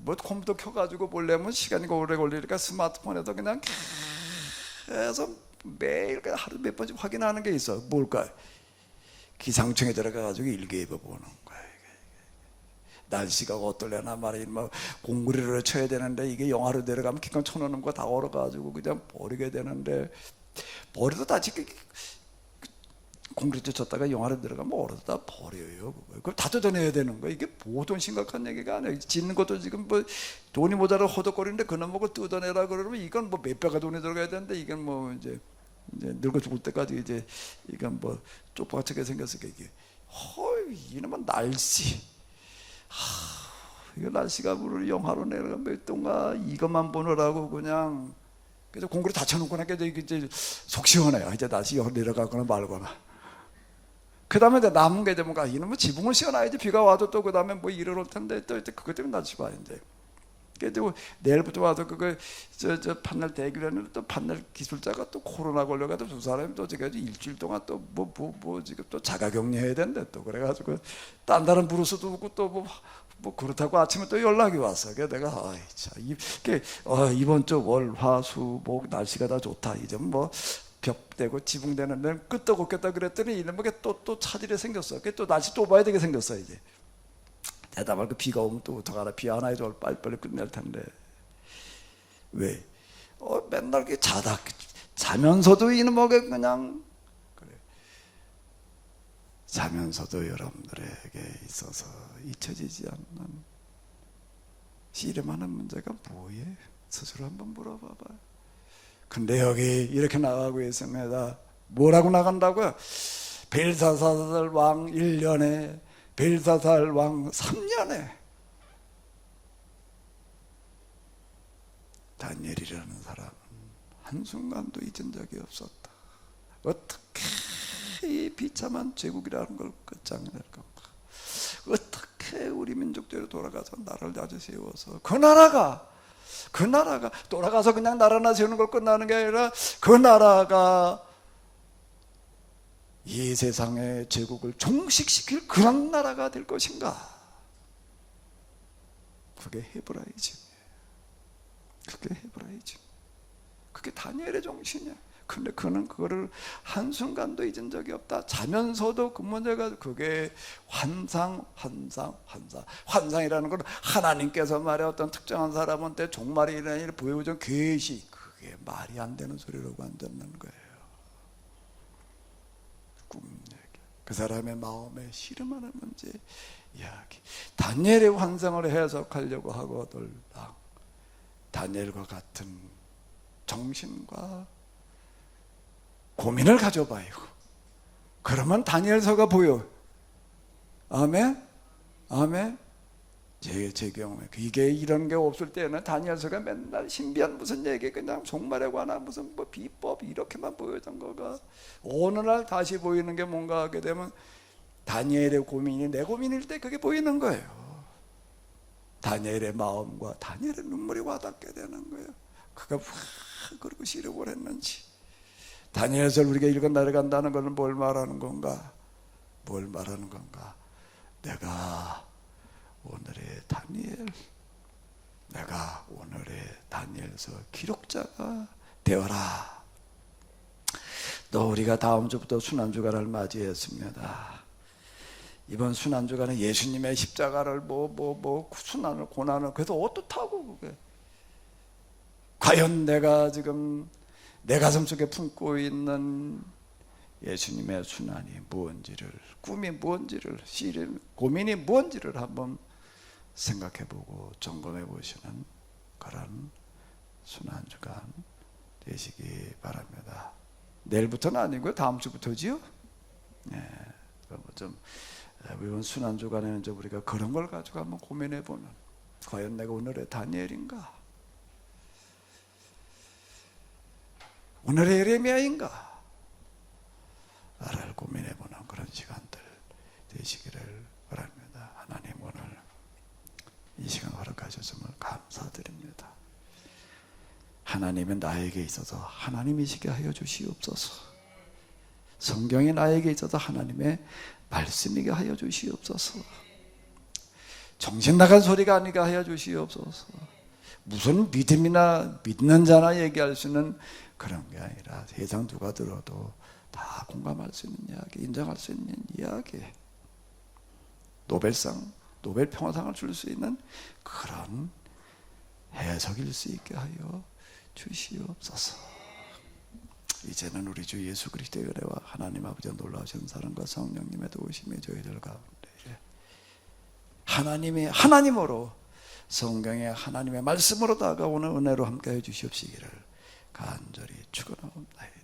컴퓨터 켜가지고 보려면 시간이 오래 걸리니까 스마트폰에서 그냥 계속 매일 그냥 하루 몇 번씩 확인하는 게 있어. 뭘까? 기상청에 들어가가지고 일기예보 보는 거야. 날씨가 어떨려나 말이야. 공구리를 쳐야 되는데 이게 영하로 내려가면 기껏 쳐놓는 거 다 얼어가지고 그냥 버리게 되는데 버려도 다 공구리 쳤다가 영하로 내려가면 얼어서 다 버려요. 그걸 다 뜯어내야 되는 거야. 이게 보통 심각한 얘기가 아니에요. 짓는 것도 지금 돈이 모자라 허덕거리는데 그놈 먹고 뜯어내라 그러면 이건 몇 배가 돈이 들어가야 되는데 이건 이제 늙어 죽을 때까지 이제 이건 쪽박하게 생겼으니까 이게 이놈은 날씨. 이거 날씨가 물을 영하로 내려가 몇 도인가 이것만 보느라고 그냥 그래서 공구리 다 쳐놓고 나니까 이제 속 시원해요. 이제 날씨 영하로 내려가거나 말거나. 그 다음에 남은 게 되면 이놈은 지붕을 씌워놔야지 비가 와도 또 그 다음에 일을 올 텐데 또 그것 때문에 날씨 봐 이제. 그래도 내일부터 와서 그거 저 판넬 대기를 했는데 또 판넬 기술자가 또 코로나 걸려가지고 두 사람이 또 지금 일주일 동안 또 지금 또 자가격리해야 된대 또 그래가지고 딴 다른 부르스도 없고 또 그렇다고 아침에 또 연락이 왔어. 그래서 내가 이번 주 월, 화, 수, 목 날씨가 다 좋다. 이제 벽대고 지붕되는 데는 끄떡 없겠다 그랬더니 이놈에게 또 차질이 생겼어. 또 날씨 또 봐야 되게 생겼어 이제. 대답할 그 비가 오면 또 어떡하나. 비 하나 해줘 빨리빨리 끝낼 텐데. 왜? 맨날 자면서도 이놈에게 그냥 그래. 자면서도 여러분들에게 있어서 잊혀지지 않는 씨름하는 문제가 뭐예요? 스스로 한번 물어봐봐요. 근데 여기 이렇게 나가고 있습니다. 뭐라고 나간다고요? 벨사살 왕 1년에 벨사살 왕 3년에 다니엘이라는 사람은 한순간도 잊은 적이 없었다. 어떻게 이 비참한 제국이라는 걸 끝장낼 건가? 우리 민족대로 돌아가서 나라를 다시 세워서 그 나라가 돌아가서 그냥 나라나 세우는 걸 끝나는 게 아니라 그 나라가 이 세상의 제국을 종식시킬 그런 나라가 될 것인가? 그게 헤브라이즘이에요. 그게 헤브라이즘. 그게 다니엘의 정신이야. 근데 그는 그거를 한순간도 잊은 적이 없다. 자면서도 그 문제가 그게 환상이라는 건 하나님께서 말해 어떤 특정한 사람한테 종말이 일어나는 일을 보여준 계시. 그게 말이 안 되는 소리라고 안 듣는 거예요. 꿈 얘기. 그 사람의 마음에 씨름하는 문제 이야기. 다니엘의 환상을 해석하려고 하거들 다니엘과 같은 정신과 고민을 가져봐요. 그러면 다니엘서가 보여. 아멘? 아멘? 제 경우에 이게 이런 게 없을 때는 다니엘서가 맨날 신비한 무슨 얘기 그냥 종말에 관한 무슨 뭐 비법 이렇게만 보여준 거가 어느 날 다시 보이는 게 뭔가 하게 되면 다니엘의 고민이 내 고민일 때 그게 보이는 거예요. 다니엘의 마음과 다니엘의 눈물이 와닿게 되는 거예요. 그가 왜 그러고 시력을 했는지. 다니엘서를 우리가 읽어 내려간다는 것은 뭘 말하는 건가? 뭘 말하는 건가? 내가 오늘의 다니엘서 기록자가 되어라. 또 우리가 다음 주부터 순환주간을 맞이했습니다. 이번 순환주간은 예수님의 십자가를 순환을 고난을 그래서 어떻다고 그게 과연 내가 지금 내 가슴 속에 품고 있는 예수님의 순환이 무엇인지를, 꿈이 무엇인지를, 고민이 무엇인지를 한번 생각해보고 점검해 보시는 그런 순환주간 되시기 바랍니다. 내일부터는 아니고요, 다음 주부터지요. 네, 좀 이번 순환주간에는 좀 우리가 그런 걸 가지고 한번 고민해보는, 과연 내가 오늘의 다니엘인가? 오늘의 예레미야인가? 나를 고민해보는 그런 시간들 되시기를 바랍니다. 하나님 오늘 이 시간 허락하셨음을 감사드립니다. 하나님은 나에게 있어서 하나님이시게 하여 주시옵소서. 성경이 나에게 있어서 하나님의 말씀이게 하여 주시옵소서. 정신 나간 소리가 아니게 하여 주시옵소서. 무슨 믿음이나 믿는 자나 얘기할 수 있는 그런 게 아니라 세상 누가 들어도 다 공감할 수 있는 이야기, 인정할 수 있는 이야기, 노벨 평화상을 줄 수 있는 그런 해석일 수 있게 하여 주시옵소서. 이제는 우리 주 예수 그리스도의 은혜와 하나님 아버지의 놀라우신 사랑과 성령님의 도우심이 저희들 가운데 하나님이 하나님으로 성경의 하나님의 말씀으로 다가오는 은혜로 함께해 주시옵시기를 간절히 축원합니다.